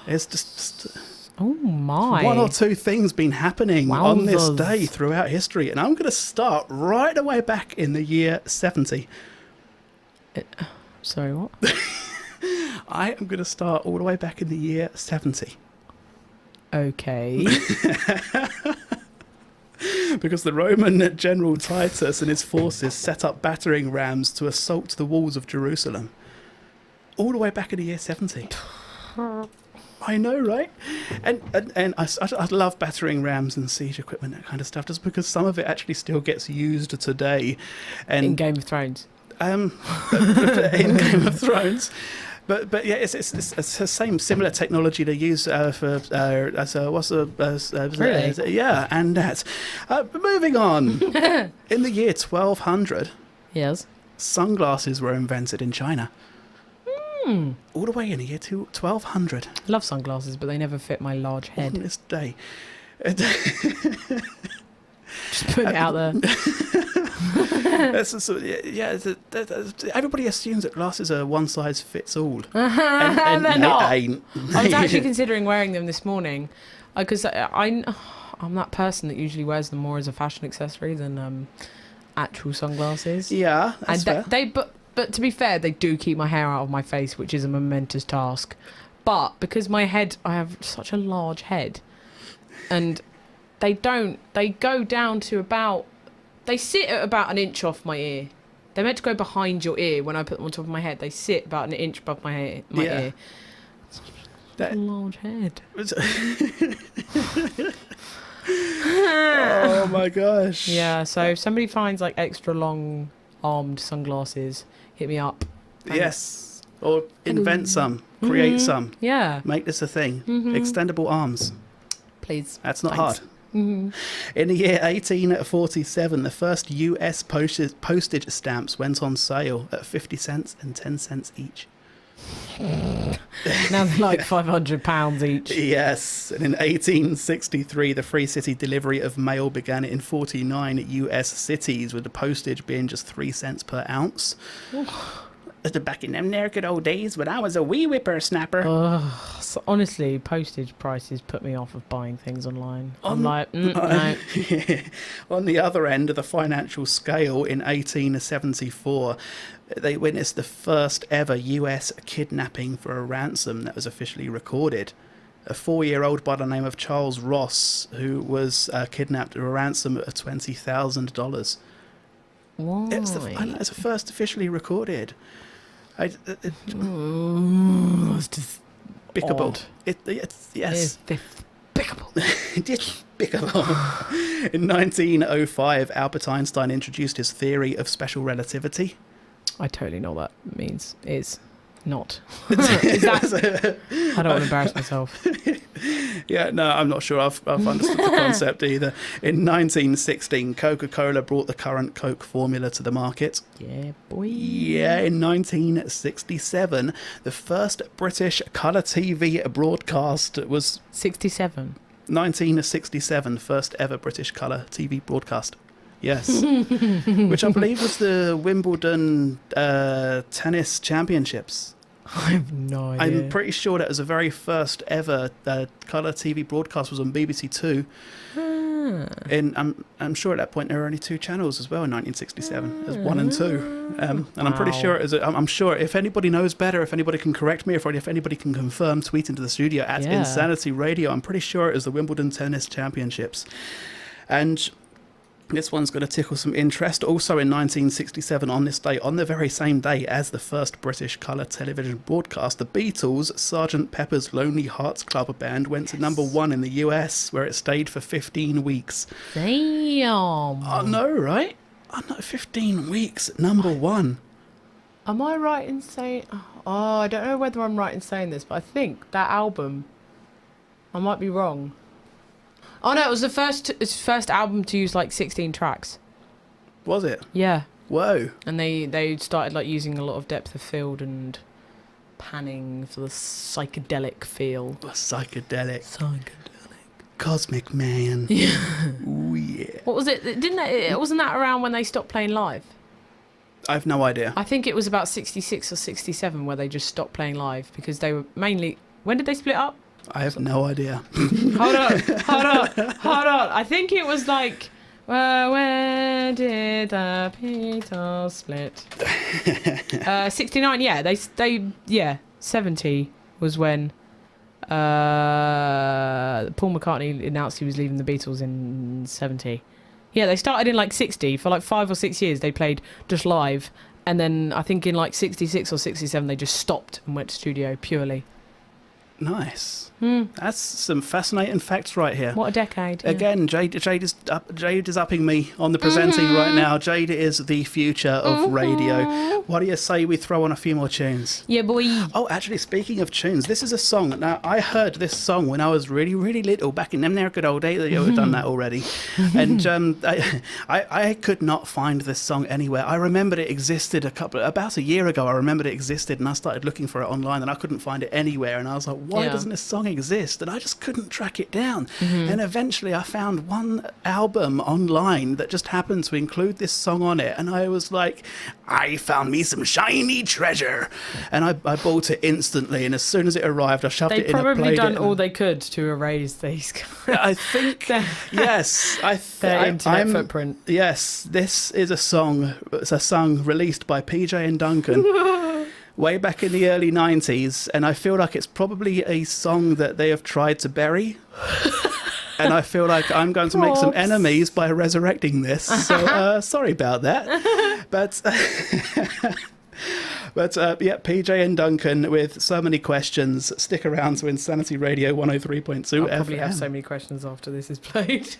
[SPEAKER 1] it's just
[SPEAKER 3] oh my.
[SPEAKER 1] 1 or 2 things been happening on this day throughout history, and I'm going to start right away back in the year 70.
[SPEAKER 3] Sorry, what?
[SPEAKER 1] I am going to start all the way back in the year 70.
[SPEAKER 3] Okay.
[SPEAKER 1] Because the Roman general Titus and his forces set up battering rams to assault the walls of Jerusalem. All the way back in the year 70. I know, right? And I love battering rams and siege equipment, that kind of stuff, just because some of it actually still gets used today. And
[SPEAKER 3] in Game of Thrones.
[SPEAKER 1] In Game of Thrones. But yeah, it's the same similar technology they use for
[SPEAKER 3] really?
[SPEAKER 1] Yeah, and that. Moving on, in the year 1200,
[SPEAKER 3] Yes.
[SPEAKER 1] sunglasses were invented in China. All the way in the year 1200.
[SPEAKER 3] I love sunglasses, but they never fit my large head.
[SPEAKER 1] On this day.
[SPEAKER 3] Just putting it out there.
[SPEAKER 1] Everybody assumes that glasses are one size fits all.
[SPEAKER 3] And they're not.
[SPEAKER 1] Ain't.
[SPEAKER 3] I was actually considering wearing them this morning, because I'm that person that usually wears them more as a fashion accessory than actual sunglasses.
[SPEAKER 1] Yeah, that's fair.
[SPEAKER 3] But to be fair, they do keep my hair out of my face, which is a momentous task. But because I have such a large head, and they go down to about They sit at about an inch off my ear. They're meant to go behind your ear when I put them on top of my head. They sit about an inch above my ear.
[SPEAKER 1] That...
[SPEAKER 3] A large head.
[SPEAKER 1] Oh my gosh.
[SPEAKER 3] Yeah, so if somebody finds like extra long armed sunglasses, hit me up. Thanks.
[SPEAKER 1] Yes. Or invent some. Create some.
[SPEAKER 3] Yeah.
[SPEAKER 1] Make this a thing. Extendable arms.
[SPEAKER 3] Please.
[SPEAKER 1] That's not
[SPEAKER 3] Thanks.
[SPEAKER 1] hard. In the year 1847, the first US postage stamps went on sale at 50 cents and 10 cents each.
[SPEAKER 3] Now they're like £500 each.
[SPEAKER 1] Yes. And in 1863, the free city delivery of mail began in 49 US cities, with the postage being just 3 cents per ounce. Back in them there good old days when I was a wee whippersnapper.
[SPEAKER 3] So honestly, postage prices put me off of buying things online. I'm like, no.
[SPEAKER 1] On the other end of the financial scale, in 1874, they witnessed the first ever US kidnapping for a ransom that was officially recorded. A 4-year-old by the name of Charles Ross, who was kidnapped at a ransom of $20,000.
[SPEAKER 3] Why?
[SPEAKER 1] It's the first officially recorded.
[SPEAKER 3] It's despicable.
[SPEAKER 1] Odd. Yes.
[SPEAKER 3] It's despicable.
[SPEAKER 1] Despicable. In 1905, Albert Einstein introduced his theory of special relativity.
[SPEAKER 3] I totally know what that means. It's not. Is that... I don't want to embarrass myself.
[SPEAKER 1] Yeah, no, I'm not sure I've understood the concept either. In 1916, Coca-Cola brought the current Coke formula to the market.
[SPEAKER 3] Yeah, boy.
[SPEAKER 1] Yeah, in 1967, the first British colour TV broadcast was...
[SPEAKER 3] 67.
[SPEAKER 1] 1967, first ever British colour TV broadcast. Yes. Which I believe was the Wimbledon tennis championships.
[SPEAKER 3] I have no idea.
[SPEAKER 1] I'm pretty sure that was the very first ever colour TV broadcast was on BBC Two. And I'm sure at that point there were only 2 channels as well in 1967. There's 1 and 2. And I'm pretty sure it was, I'm sure if anybody knows better, if anybody can correct me, if anybody can confirm, tweet into the studio at Insanity Radio. I'm pretty sure it was the Wimbledon Tennis Championships. And this one's going to tickle some interest. Also in 1967, on this day, on the very same day as the first British colour television broadcast, the Beatles' Sgt. Pepper's Lonely Hearts Club Band went to number 1 in the US, where it stayed for 15 weeks.
[SPEAKER 3] Damn.
[SPEAKER 1] I know, right? I know, 15 weeks at number 1.
[SPEAKER 3] Am I right in saying... Oh, I don't know whether I'm right in saying this, but I think that album... I might be wrong. Oh no, it was the first album to use like 16 tracks.
[SPEAKER 1] Was it?
[SPEAKER 3] Yeah.
[SPEAKER 1] Whoa.
[SPEAKER 3] And they started like using a lot of depth of field and panning for the psychedelic feel.
[SPEAKER 1] Psychedelic. Cosmic Man.
[SPEAKER 3] Yeah.
[SPEAKER 1] Ooh, yeah.
[SPEAKER 3] What was it? Wasn't that around when they stopped playing live?
[SPEAKER 1] I've no idea.
[SPEAKER 3] I think it was about 66 or 67 where they just stopped playing live because they were mainly... When did they split up?
[SPEAKER 1] I have no idea.
[SPEAKER 3] Hold on. I think it was like, where did the Beatles split? 69. Yeah, they 70 was when Paul McCartney announced he was leaving the Beatles in 70. Yeah, they started in like 60 for like 5 or 6 years. They played just live, and then I think in like 66 or 67 they just stopped and went to studio purely.
[SPEAKER 1] Nice. That's some fascinating facts right here.
[SPEAKER 3] What a decade. Yeah.
[SPEAKER 1] Again, Jade is upping me on the presenting right now. Jade is the future of radio. What do you say we throw on a few more tunes?
[SPEAKER 3] Yeah, boy.
[SPEAKER 1] Oh, actually, speaking of tunes, this is a song. Now, I heard this song when I was really, really little, back in them there good old days. You've done that already. And I could not find this song anywhere. I remembered it existed about a year ago. I remembered it existed, and I started looking for it online, and I couldn't find it anywhere. And I was like, why doesn't this song exist? And I just couldn't track it down. And eventually I found one album online that just happened to include this song on it, and I was like, I found me some shiny treasure, and I bought it instantly. And as soon as it arrived, I shoved it in. They've
[SPEAKER 3] probably done all they could to erase these guys.
[SPEAKER 1] I think yes,
[SPEAKER 3] their internet footprint.
[SPEAKER 1] Yes, this is a song. It's a song released by PJ and Duncan way back in the early 90s, and I feel like it's probably a song that they have tried to bury. and I feel like I'm going to make some
[SPEAKER 3] Oops.
[SPEAKER 1] enemies by resurrecting this. So sorry about that. But yeah, PJ and Duncan with so many questions. Stick around to Insanity Radio 103.2
[SPEAKER 3] I'll
[SPEAKER 1] FM.
[SPEAKER 3] probably have so many questions after this is played.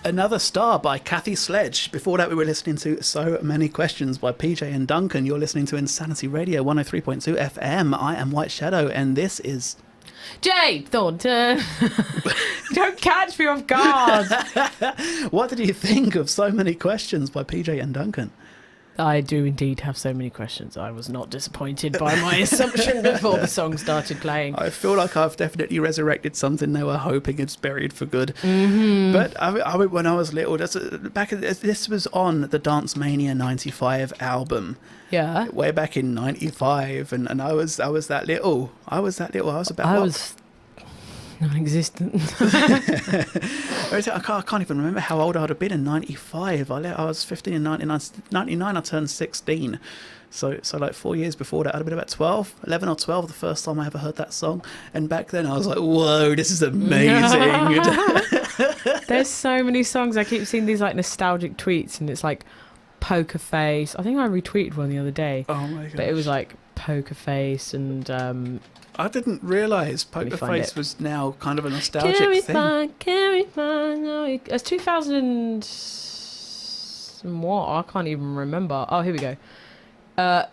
[SPEAKER 1] Another Star by Kathy Sledge. Before that, we were listening to So Many Questions by PJ and Duncan. You're listening to Insanity Radio 103.2 FM. I am White Shadow, and this is...
[SPEAKER 3] Jade Thornton. Don't catch me off guard.
[SPEAKER 1] What did you think of So Many Questions by PJ and Duncan?
[SPEAKER 3] I do indeed have so many questions. I was not disappointed by my assumption before the song started playing.
[SPEAKER 1] I feel like I've definitely resurrected something they were hoping it's buried for good.
[SPEAKER 3] Mm-hmm.
[SPEAKER 1] But when I was little, this was on the Dance Mania 95 album.
[SPEAKER 3] Yeah.
[SPEAKER 1] Way back in 95, and I was that little. I was about...
[SPEAKER 3] I was non-existent.
[SPEAKER 1] I can't even remember how old I'd have been in 95. I was 15 in 99. I turned 16. So like 4 years before that, I'd have been about 12, 11 or 12 the first time I ever heard that song. And back then I was like, whoa, this is amazing.
[SPEAKER 3] There's so many songs. I keep seeing these like nostalgic tweets, and it's like Poker Face. I think I retweeted one the other day.
[SPEAKER 1] Oh my gosh.
[SPEAKER 3] But it was like Poker Face and
[SPEAKER 1] I didn't realise Poker Face was now kind of a nostalgic thing.
[SPEAKER 3] Can we find it's 2000 and what? I can't even remember. Oh, here we go. Hot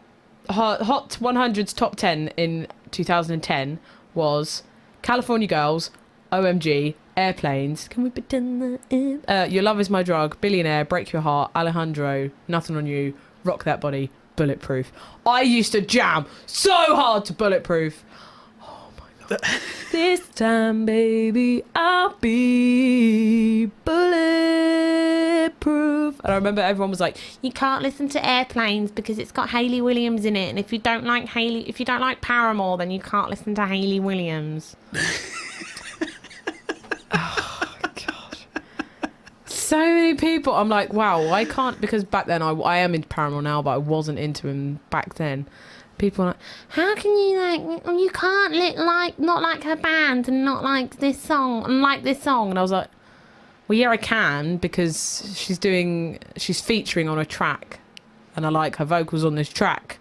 [SPEAKER 3] 100's top 10 in 2010 was California Girls, OMG, Airplanes, Can We Pretend That Your Love Is My Drug, Billionaire, Break Your Heart, Alejandro, Nothing on You, Rock That Body, Bulletproof. I used to jam so hard to Bulletproof. Oh my god. This time, baby, I'll be bulletproof. And I remember everyone was like, you can't listen to Airplanes because it's got Hayley Williams in it, and if you don't like Paramore, then you can't listen to Hayley Williams. Oh gosh. So many people. I'm like, wow, I can't, because back then I am into Paramore now, but I wasn't into him back then. People are like, how can you can't not like her band and not like this song and like this song. And I was like, well, yeah, I can, because she's featuring on a track and I like her vocals on this track,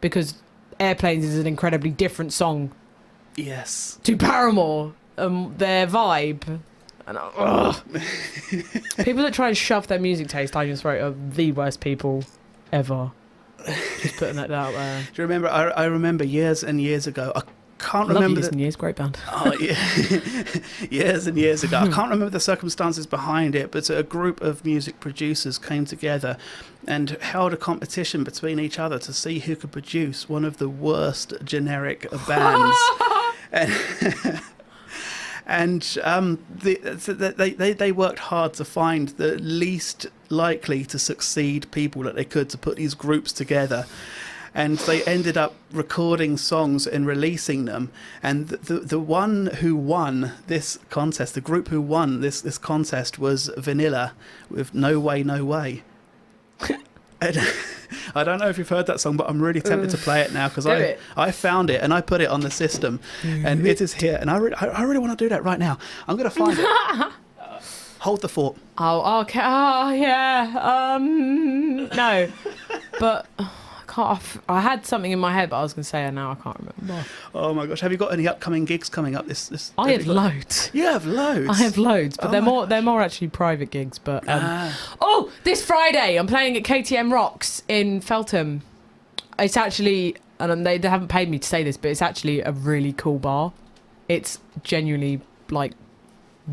[SPEAKER 3] because Airplanes is an incredibly different song.
[SPEAKER 1] Yes.
[SPEAKER 3] To Paramore, their vibe. And people that try and shove their music taste down your throat are the worst people ever. Just putting that out there.
[SPEAKER 1] Do you remember? I remember years and years ago. I can't
[SPEAKER 3] I love
[SPEAKER 1] remember.
[SPEAKER 3] Years and Years, great band.
[SPEAKER 1] Oh yeah, years and years ago. I can't remember the circumstances behind it, but a group of music producers came together and held a competition between each other to see who could produce one of the worst generic bands. And they worked hard to find the least likely to succeed people that they could to put these groups together. And they ended up recording songs and releasing them. And the one who won this contest, the group who won this contest, was Vanilla with No Way, No Way. And I don't know if you've heard that song, but I'm really tempted to play it now, because I found it and I put it on the system, and it is here. And I really want to do that right now. I'm going to find it. Hold the fort.
[SPEAKER 3] Oh, okay. Oh, yeah. No, but I had something in my head, but I was going to say it now. I can't remember.
[SPEAKER 1] Oh my gosh! Have you got any upcoming gigs coming up?
[SPEAKER 3] I have loads.
[SPEAKER 1] You have loads.
[SPEAKER 3] I have loads, but they're more actually private gigs. But this Friday I'm playing at KTM Rocks in Feltham. It's actually, and they haven't paid me to say this, but it's actually a really cool bar. It's genuinely like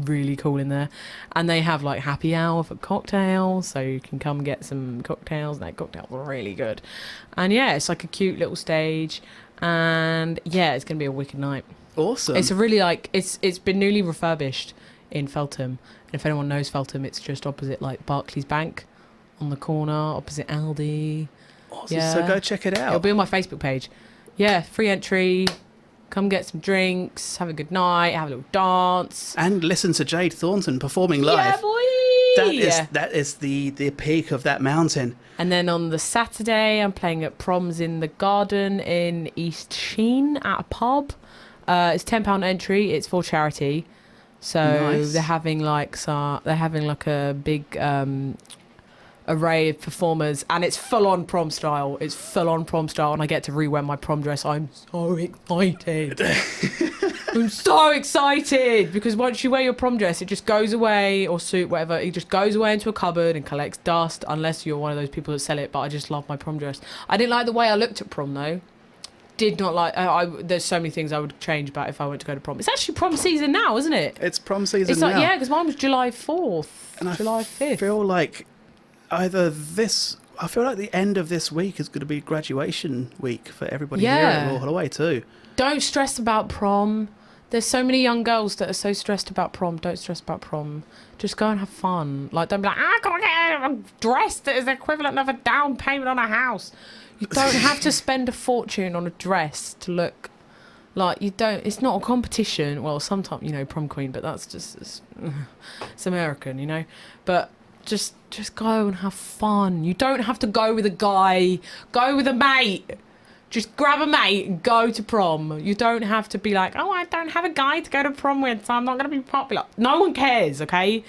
[SPEAKER 3] really cool in there, and they have like happy hour for cocktails, so you can come get some cocktails, and that cocktails are really good. And yeah, it's like a cute little stage, and yeah, it's gonna be a wicked night.
[SPEAKER 1] Awesome.
[SPEAKER 3] It's a really it's been newly refurbished in Feltham, and if anyone knows Feltham, it's just opposite like Barclays Bank, on the corner opposite Aldi.
[SPEAKER 1] Awesome. Yeah, so go check it out.
[SPEAKER 3] It'll be on my Facebook page. Yeah, free entry, Come get some drinks, have a good night, have a little dance.
[SPEAKER 1] And listen to Jade Thornton performing live.
[SPEAKER 3] Yeah, boy!
[SPEAKER 1] That is the peak of that mountain.
[SPEAKER 3] And then on the Saturday, I'm playing at Proms in the Garden in East Sheen at a pub. It's £10 entry. It's for charity. So
[SPEAKER 1] Nice.
[SPEAKER 3] they're having like a big array of performers, and it's full on prom style. And I get to re-wear my prom dress. I'm so excited. I'm so excited because once you wear your prom dress, it just goes away, or suit, whatever. It just goes away into a cupboard and collects dust, unless you're one of those people that sell it. But I just love my prom dress. I didn't like the way I looked at prom though. Did not like. There's so many things I would change about if I went to go to prom. It's actually prom season now, isn't it?
[SPEAKER 1] It's prom season
[SPEAKER 3] It's like
[SPEAKER 1] now.
[SPEAKER 3] yeah, because mine was July 4th,
[SPEAKER 1] And
[SPEAKER 3] July 5th.
[SPEAKER 1] I feel like I feel like the end of this week is going to be graduation week for everybody here at Royal Holloway too. Don't
[SPEAKER 3] stress about prom. There's so many young girls that are so stressed about prom. Don't stress about prom. Just go and have fun. Like, don't be like, I gotta get a dress that is the equivalent of a down payment on a house. You don't have to spend a fortune on a dress to look like you don't. It's not a competition. Well, sometimes, prom queen, but that's just it's American, But just go and have fun. You don't have to go with a guy. Go with a mate. Just grab a mate and go to prom. You don't have to be like, oh, I don't have a guy to go to prom with, so I'm not going to be popular. No one cares, okay?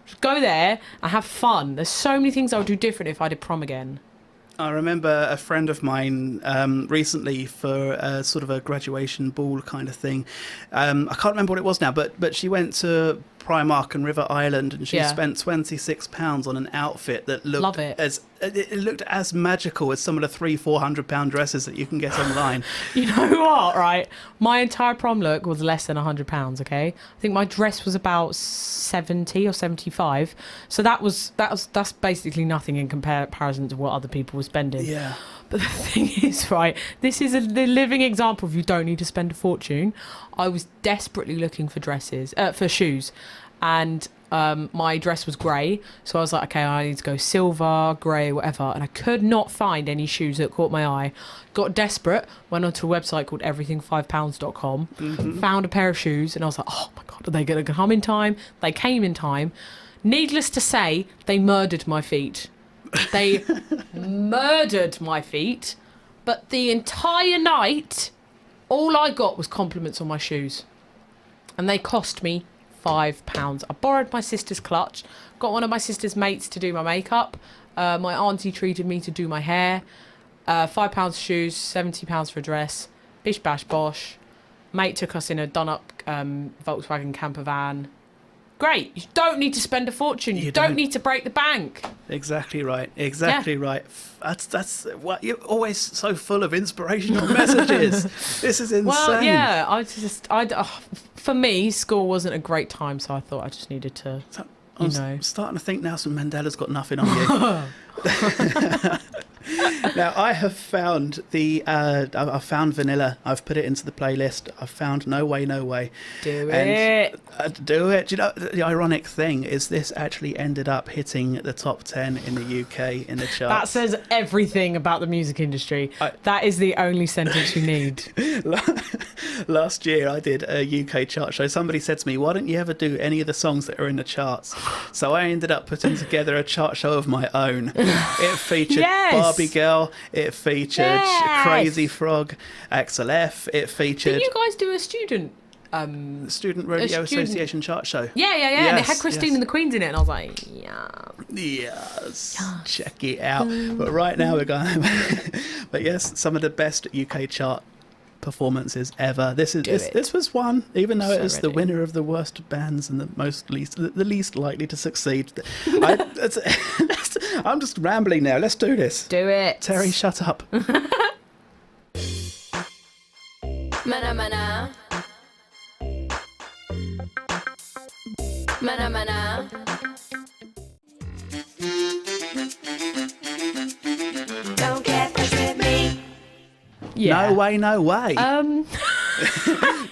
[SPEAKER 3] Just go there and have fun. There's so many things I would do different if I did prom again.
[SPEAKER 1] I remember a friend of mine recently for a sort of a graduation ball kind of thing. I can't remember what it was now, but she went to Primark and River Island and she spent £26 on an outfit that looked
[SPEAKER 3] Love it.
[SPEAKER 1] It looked as magical as some of the £300-400 dresses that you can get online.
[SPEAKER 3] You know what, right? My entire prom look was less than £100, okay? I think my dress was about 70 or 75. So that's basically nothing in comparison to what other people were spending.
[SPEAKER 1] Yeah.
[SPEAKER 3] But the thing is, right, this is the living example of you don't need to spend a fortune. I was desperately looking for shoes, and my dress was grey, so I was like, okay, I need to go silver, grey, whatever, and I could not find any shoes that caught my eye. Got desperate, went onto a website called everything5pounds.com, found a pair of shoes, and I was like, oh my God, are they going to come in time? They came in time. Needless to say, they murdered my feet. They murdered my feet, but the entire night, all I got was compliments on my shoes. And they cost me £5. I borrowed my sister's clutch, got one of my sister's mates to do my makeup. My auntie treated me to do my hair. £5 shoes, £70 for a dress. Bish bash bosh. Mate took us in a done-up Volkswagen camper van. Great. You don't need to spend a fortune. You don't need to break the bank.
[SPEAKER 1] Exactly right. Right. That's what you're always so full of inspirational messages. This is insane.
[SPEAKER 3] Well, yeah. For me, school wasn't a great time, so I thought I just needed to.
[SPEAKER 1] I'm starting to think Nelson Mandela's got nothing on you. Now I have found I've found Vanilla. I've put it into the playlist. I've found No Way, No Way.
[SPEAKER 3] Do it.
[SPEAKER 1] Do it. Do you know, the ironic thing is this actually ended up hitting the top 10 in the UK in the charts.
[SPEAKER 3] That says everything about the music industry. That is the only sentence you need.
[SPEAKER 1] Last year I did a UK chart show. Somebody said to me, why don't you ever do any of the songs that are in the charts? So I ended up putting together a chart show of my own. It featured Barbie Girl. It featured Crazy Frog, Axel F. It featured...
[SPEAKER 3] Did you guys do a student
[SPEAKER 1] Radio Association chart show?
[SPEAKER 3] Yeah.
[SPEAKER 1] Yes,
[SPEAKER 3] and they had Christine and the Queens in it, and I was like,
[SPEAKER 1] yes. Check it out. But right now we're going... But yes, some of the best UK chart performances ever. This was one, even though it is the winner of the worst bands and the least likely to succeed. I'm just rambling now. Let's do this.
[SPEAKER 3] Do it.
[SPEAKER 1] Terry, shut up.
[SPEAKER 4] Mana mana. Mana mana. Don't get this with me.
[SPEAKER 3] Yeah.
[SPEAKER 1] No Way, No Way.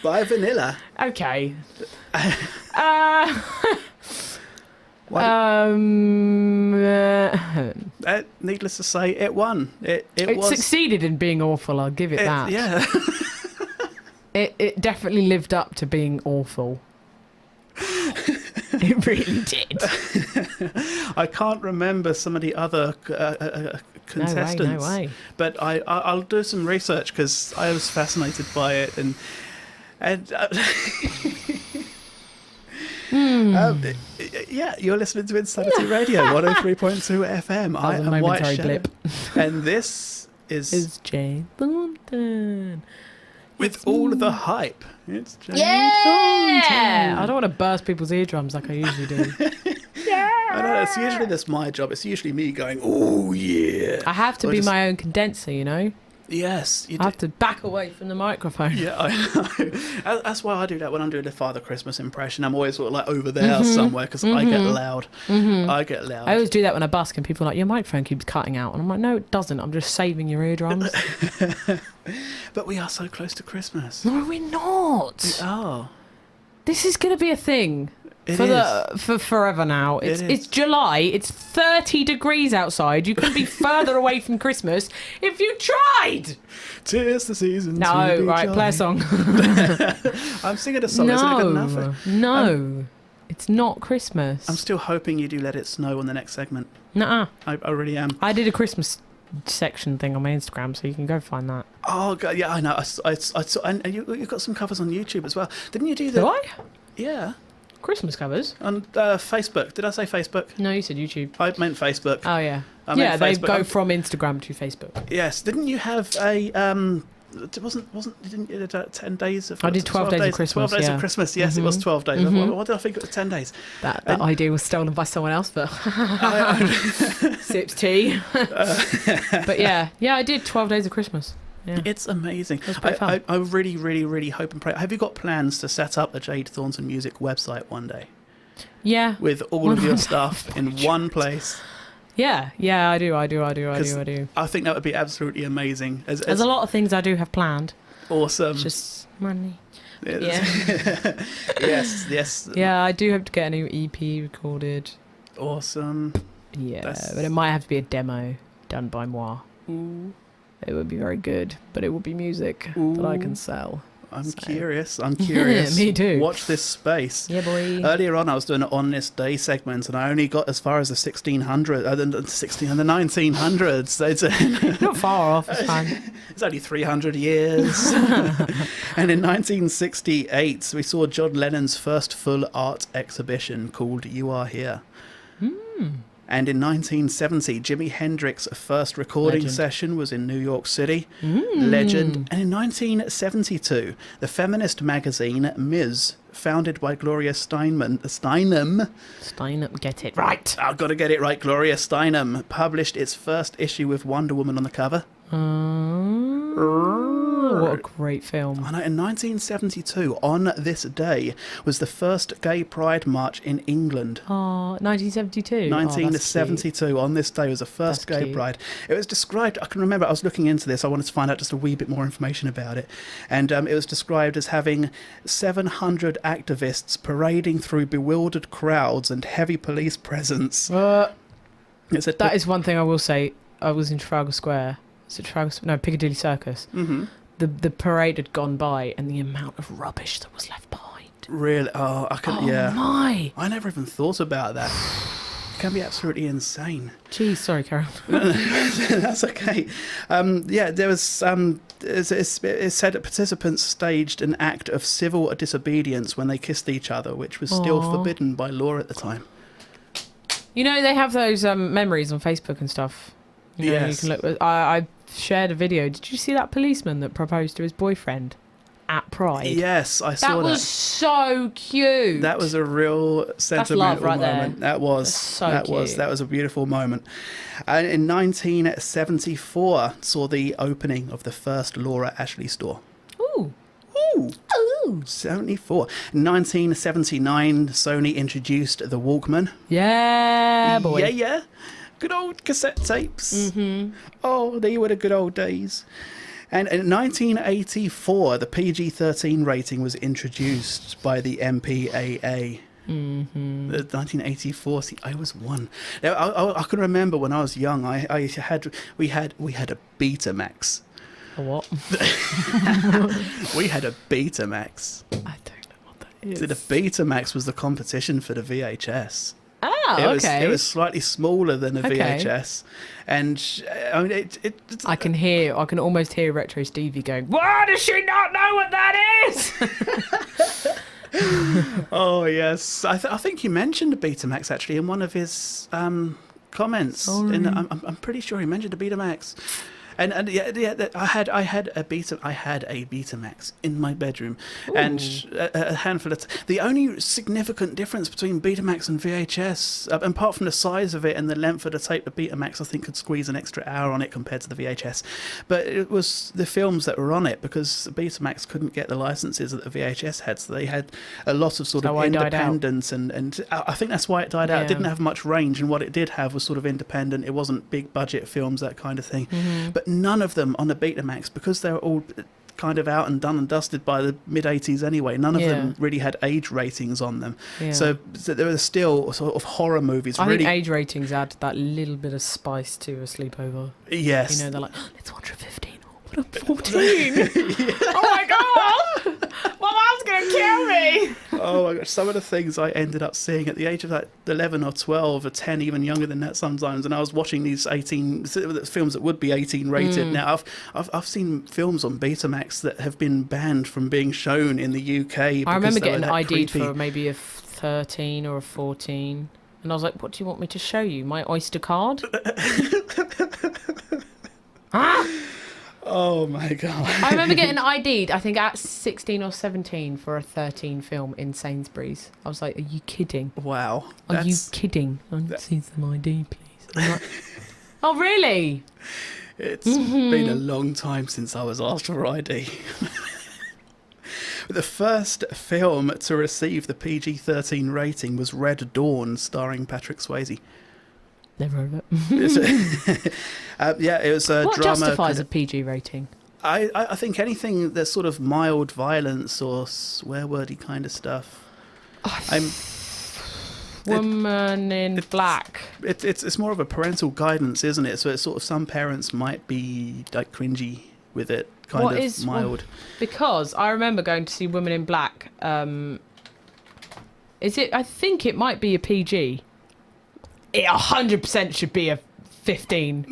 [SPEAKER 1] By Vanilla.
[SPEAKER 3] Okay.
[SPEAKER 1] Needless to say, it won. It
[SPEAKER 3] succeeded in being awful. I'll give it that.
[SPEAKER 1] Yeah.
[SPEAKER 3] It definitely lived up to being awful. It really did.
[SPEAKER 1] I can't remember some of the other contestants.
[SPEAKER 3] No way.
[SPEAKER 1] But I'll do some research because I was fascinated by it, and yeah, you're listening to Insanity Radio 103.2 FM. I
[SPEAKER 3] That was a
[SPEAKER 1] am White
[SPEAKER 3] momentary
[SPEAKER 1] Shadow,
[SPEAKER 3] blip.
[SPEAKER 1] and this is
[SPEAKER 3] Jade Thornton.
[SPEAKER 1] with all of the hype. It's Jade
[SPEAKER 3] Yeah!
[SPEAKER 1] Thornton.
[SPEAKER 3] I don't want to burst people's eardrums like I usually do.
[SPEAKER 1] I know, it's usually that's my job. It's usually me going, oh yeah.
[SPEAKER 3] I have to
[SPEAKER 1] Or
[SPEAKER 3] be
[SPEAKER 1] just-
[SPEAKER 3] my own condenser, you know?
[SPEAKER 1] Yes, you
[SPEAKER 3] I have to back away from the microphone.
[SPEAKER 1] Yeah, I know. That's why I do that when I'm doing the Father Christmas impression. I'm always sort of like over there somewhere because I get loud. I get loud.
[SPEAKER 3] I always do that when I busk and people are like, your microphone keeps cutting out. And I'm like, no, it doesn't. I'm just saving your eardrums.
[SPEAKER 1] But we are so close to Christmas.
[SPEAKER 3] No, we're not.
[SPEAKER 1] Oh,
[SPEAKER 3] This is going to be a thing.
[SPEAKER 1] it
[SPEAKER 3] For
[SPEAKER 1] is.
[SPEAKER 3] for forever now.
[SPEAKER 1] It is.
[SPEAKER 3] It's July. It's 30 degrees outside. You couldn't be further away from Christmas if you tried.
[SPEAKER 1] 'Tis the season. to
[SPEAKER 3] No,
[SPEAKER 1] be
[SPEAKER 3] right, play a
[SPEAKER 1] jolly.
[SPEAKER 3] song.
[SPEAKER 1] I'm singing a song. Isn't it good enough?
[SPEAKER 3] No, it's not Christmas.
[SPEAKER 1] I'm still hoping you do Let It Snow on the next segment.
[SPEAKER 3] Nuh-uh.
[SPEAKER 1] I really am.
[SPEAKER 3] I did a Christmas section thing on my Instagram, so you can go find that.
[SPEAKER 1] Oh God, yeah, I know. I saw, and you've got some covers on YouTube as well. Didn't you do that?
[SPEAKER 3] Do I?
[SPEAKER 1] Yeah,
[SPEAKER 3] Christmas covers?
[SPEAKER 1] on Facebook. Did I say Facebook?
[SPEAKER 3] No, you said YouTube.
[SPEAKER 1] I meant Facebook.
[SPEAKER 3] Oh, yeah.
[SPEAKER 1] I
[SPEAKER 3] Yeah,
[SPEAKER 1] meant
[SPEAKER 3] they
[SPEAKER 1] Facebook.
[SPEAKER 3] go from Instagram to Facebook.
[SPEAKER 1] Yes. Didn't you have a it didn't you do 10 days of
[SPEAKER 3] I did 12 days of Christmas,
[SPEAKER 1] 12 days
[SPEAKER 3] yeah.
[SPEAKER 1] of Christmas. Yes, it was 12 days. Why did I think it was 10 days?
[SPEAKER 3] That idea was stolen by someone else, but sips tea. But yeah, I did 12 days of Christmas. Yeah.
[SPEAKER 1] It's amazing.
[SPEAKER 3] It was quite fun.
[SPEAKER 1] I really, really, really hope and pray. Have you got plans to set up a Jade Thornton music website one day
[SPEAKER 3] Yeah.
[SPEAKER 1] with all of your stuff in one place?
[SPEAKER 3] Yeah, I do. I
[SPEAKER 1] think that would be absolutely amazing.
[SPEAKER 3] There's a lot of things I do have planned.
[SPEAKER 1] Awesome.
[SPEAKER 3] It's just money.
[SPEAKER 1] Yeah. yes.
[SPEAKER 3] Yeah, I do hope to get a new EP recorded.
[SPEAKER 1] Awesome.
[SPEAKER 3] Yeah,
[SPEAKER 1] That's-
[SPEAKER 3] but it might have to be a demo done by moi.
[SPEAKER 1] Ooh.
[SPEAKER 3] It would be very good, but it will be music that I can
[SPEAKER 1] Ooh.
[SPEAKER 3] sell.
[SPEAKER 1] I'm
[SPEAKER 3] So-
[SPEAKER 1] curious. I'm curious.
[SPEAKER 3] Me too.
[SPEAKER 1] Watch this space.
[SPEAKER 3] Yeah, boy.
[SPEAKER 1] Earlier on, I was doing an On This Day segment, and I only got as far as the 1600, the 1900s. So it's,
[SPEAKER 3] Not far off, it's fine.
[SPEAKER 1] it's only 300 years. And in 1968, we saw John Lennon's first full art exhibition called "You Are Here." And in 1970, Jimi Hendrix's first recording
[SPEAKER 3] Legend.
[SPEAKER 1] session was in New York City. Legend. And in 1972, the feminist magazine Ms., founded by Gloria Steinem,
[SPEAKER 3] Get it right.
[SPEAKER 1] I've got to get it right, Gloria Steinem, published its first issue with Wonder Woman on the cover.
[SPEAKER 3] What a great film.
[SPEAKER 1] I know, in 1972, on this day, was the first gay pride march in England.
[SPEAKER 3] Oh, 1972.
[SPEAKER 1] 1972, on this day was the first
[SPEAKER 3] That's
[SPEAKER 1] gay
[SPEAKER 3] cute.
[SPEAKER 1] pride. It was described, I can remember, I was looking into this, I wanted to find out just a wee bit more information about it. And it was described as having 700 activists parading through bewildered crowds and heavy police presence. It said
[SPEAKER 3] That is one thing I will say. I was in Trafalgar Square. Is it Trafalgar? No, Piccadilly Circus.
[SPEAKER 1] Mm-hmm.
[SPEAKER 3] The parade had gone by, and the amount of rubbish that was left behind.
[SPEAKER 1] Really? Oh, I could,
[SPEAKER 3] Oh
[SPEAKER 1] yeah.
[SPEAKER 3] my!
[SPEAKER 1] I never even thought about that. It can be absolutely insane.
[SPEAKER 3] Jeez, sorry, Karen.
[SPEAKER 1] That's okay. Yeah, there was. It said that participants staged an act of civil disobedience when they kissed each other, which was still
[SPEAKER 3] Aw.
[SPEAKER 1] forbidden by law at the time.
[SPEAKER 3] You know, they have those memories on Facebook and stuff. You know,
[SPEAKER 1] Yes.
[SPEAKER 3] You can look. I shared a video. Did you see that policeman that proposed to his boyfriend at Pride?
[SPEAKER 1] Yes, I saw
[SPEAKER 3] That was so cute.
[SPEAKER 1] That was a real sentimental
[SPEAKER 3] right there.
[SPEAKER 1] moment. That was.
[SPEAKER 3] That's so
[SPEAKER 1] that was.
[SPEAKER 3] cute.
[SPEAKER 1] That was a beautiful moment. And in 1974, saw the opening of the first Laura Ashley store.
[SPEAKER 3] Ooh.
[SPEAKER 1] Ooh. 74. In 1979, Sony introduced the Walkman.
[SPEAKER 3] Yeah, boy.
[SPEAKER 1] Yeah. Good old cassette tapes. Oh, they were the good old days. And in 1984, the PG-13 rating was introduced by the MPAA. The 1984. See, I was one. Now, I can remember when I was young. We had a Betamax.
[SPEAKER 3] A what?
[SPEAKER 1] We had a Betamax.
[SPEAKER 3] I don't know what that is.
[SPEAKER 1] So the Betamax was the competition for the VHS.
[SPEAKER 3] Oh, okay.
[SPEAKER 1] It was slightly smaller than a
[SPEAKER 3] Okay.
[SPEAKER 1] VHS, and I mean it's
[SPEAKER 3] I can almost hear Retro Stevie going, "Why does she not know what that is?"
[SPEAKER 1] Oh yes, I think he mentioned the Betamax actually in one of his comments.
[SPEAKER 3] Sorry.
[SPEAKER 1] I'm pretty sure he mentioned the Betamax. And I had a Betamax in my bedroom.
[SPEAKER 3] Ooh.
[SPEAKER 1] And a handful of the only significant difference between Betamax and VHS, apart from the size of it and the length of the tape, the Betamax I think could squeeze an extra hour on it compared to the VHS, but it was the films that were on it, because the Betamax couldn't get the licenses that the VHS had, so they had a lot of sort of independence, and I think that's why it died out. It didn't have much range, and what it did have was sort of independent. It wasn't big budget films, that kind of thing. But none of them on the Betamax, because they were all kind of out and done and dusted by the mid-80s anyway, none of them really had age ratings on them. So there were still sort of horror movies.
[SPEAKER 3] I think age ratings add that little bit of spice to a sleepover.
[SPEAKER 1] Yes.
[SPEAKER 3] You know, they're like, oh, let's watch a 15. What a 14. Oh my god! My mom's going to kill me!
[SPEAKER 1] Oh my gosh, some of the things I ended up seeing at the age of like 11 or 12 or 10, even younger than that sometimes, and I was watching these films that would be 18 rated. Now I've seen films on Betamax that have been banned from being shown in the UK.
[SPEAKER 3] I remember getting
[SPEAKER 1] ID'd
[SPEAKER 3] ID'd for maybe a 13 or a 14, and I was like, what do you want me to show you? My Oyster card?
[SPEAKER 1] Oh my god.
[SPEAKER 3] I remember getting ID'd, I think at 16 or 17 for a 13 film in Sainsbury's. I was like, are you kidding?
[SPEAKER 1] Wow.
[SPEAKER 3] Are you kidding? I need to see some ID, please. I'm like, oh, really?
[SPEAKER 1] It's been a long time since I was asked for ID. The first film to receive the PG-13 rating was Red Dawn, starring Patrick Swayze.
[SPEAKER 3] Never heard of it.
[SPEAKER 1] It was a
[SPEAKER 3] What
[SPEAKER 1] drama.
[SPEAKER 3] justifies a PG rating?
[SPEAKER 1] I think anything that's sort of mild violence or swear-wordy kind of stuff.
[SPEAKER 3] Woman in Black.
[SPEAKER 1] It's more of a parental guidance, isn't it? So it's sort of, some parents might be like cringy with it, mild.
[SPEAKER 3] Because I remember going to see Woman in Black. Is it? I think it might be a PG. It 100% should be a 15.